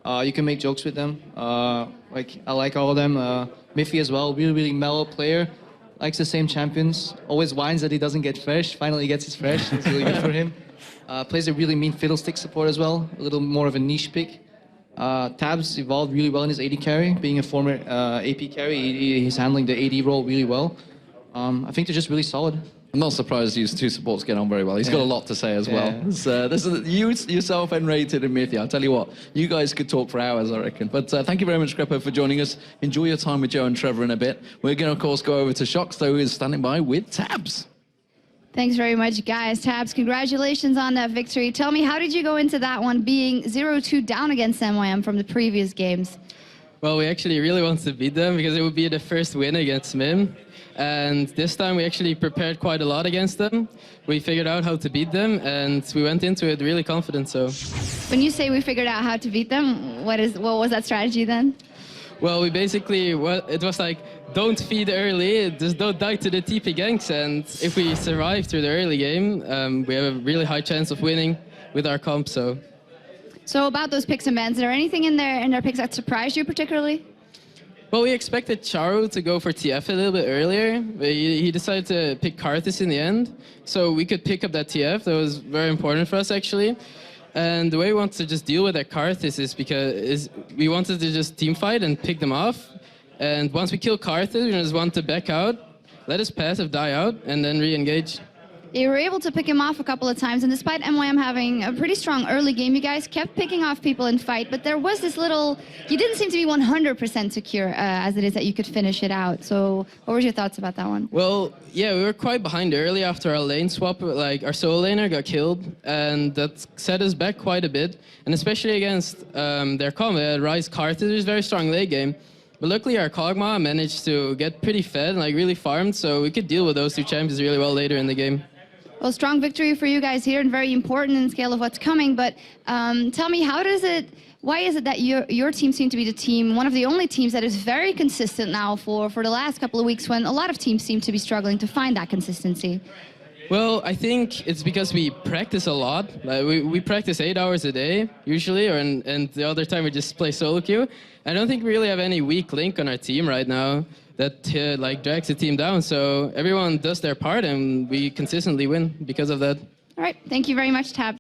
[SPEAKER 4] You can make jokes with them. I like all of them. Miffy as well, really mellow player. Likes the same champions. Always whines that he doesn't get fresh. Finally he gets his fresh. It's really good for him. Plays a really mean fiddlestick support as well. A little more of a niche pick. Tabs evolved really well in his AD carry. Being a former AP carry, he's handling the AD role really well. I think they're just really solid.
[SPEAKER 3] I'm not surprised these 2 supports get on very well. He's got a lot to say as well. This is you yourself and Rated and Mythia. I'll tell you what, you guys could talk for hours, I reckon. But thank you very much, Greppo, for joining us. Enjoy your time with Joe and Trevor in a bit. We're going to, of course, go over to Shocks, though, who is standing by with Tabs.
[SPEAKER 6] Thanks very much, guys. Tabs, congratulations on that victory. Tell me, how did you go into that one being 0-2 down against MYM from the previous games?
[SPEAKER 7] Well, we actually really want to beat them because it would be the first win against MIM. And this time we actually prepared quite a lot against them. We figured out how to beat them, and we went into it really confident. So,
[SPEAKER 6] When you say we figured out how to beat them, what was that strategy then?
[SPEAKER 7] well, we basically, it was like, don't feed early, just don't die to the TP ganks. And if we survive through the early game, we have a really high chance of winning with our comp.
[SPEAKER 6] So about those picks and bans, is there anything in their picks that surprised you particularly?
[SPEAKER 7] Well, we expected Charu to go for TF a little bit earlier, but he decided to pick Karthus in the end, so we could pick up that TF. That was very important for us, actually. And the way we wanted to just deal with that Karthus is because we wanted to just team fight and pick them off. And once we kill Karthus, we just want to back out, let his passive die out, and then re-engage.
[SPEAKER 6] You were able to pick him off a couple of times, and despite MYM having a pretty strong early game, you guys kept picking off people in fight, but there was this little... You didn't seem to be 100% secure as it is that you could finish it out. So what were your thoughts about that one?
[SPEAKER 7] Well, yeah, we were quite behind early after our lane swap. Like, our solo laner got killed, and that set us back quite a bit. And especially against their combo, Ryze Karthus is a very strong late game. But luckily, our Kog'Maw managed to get pretty fed and like really farmed, so we could deal with those two champions really well later in the game.
[SPEAKER 6] Well, strong victory for you guys here and very important in scale of what's coming. But tell me, why is it that your team seemed to be the team, one of the only teams that is very consistent now for the last couple of weeks when a lot of teams seem to be struggling to find that consistency?
[SPEAKER 7] Well, I think it's because we practice a lot. Like we practice 8 hours a day, usually, and the other time we just play solo queue. I don't think we really have any weak link on our team right now that like drags the team down. So everyone does their part, and we consistently win because of that.
[SPEAKER 6] All right. Thank you very much, Tab.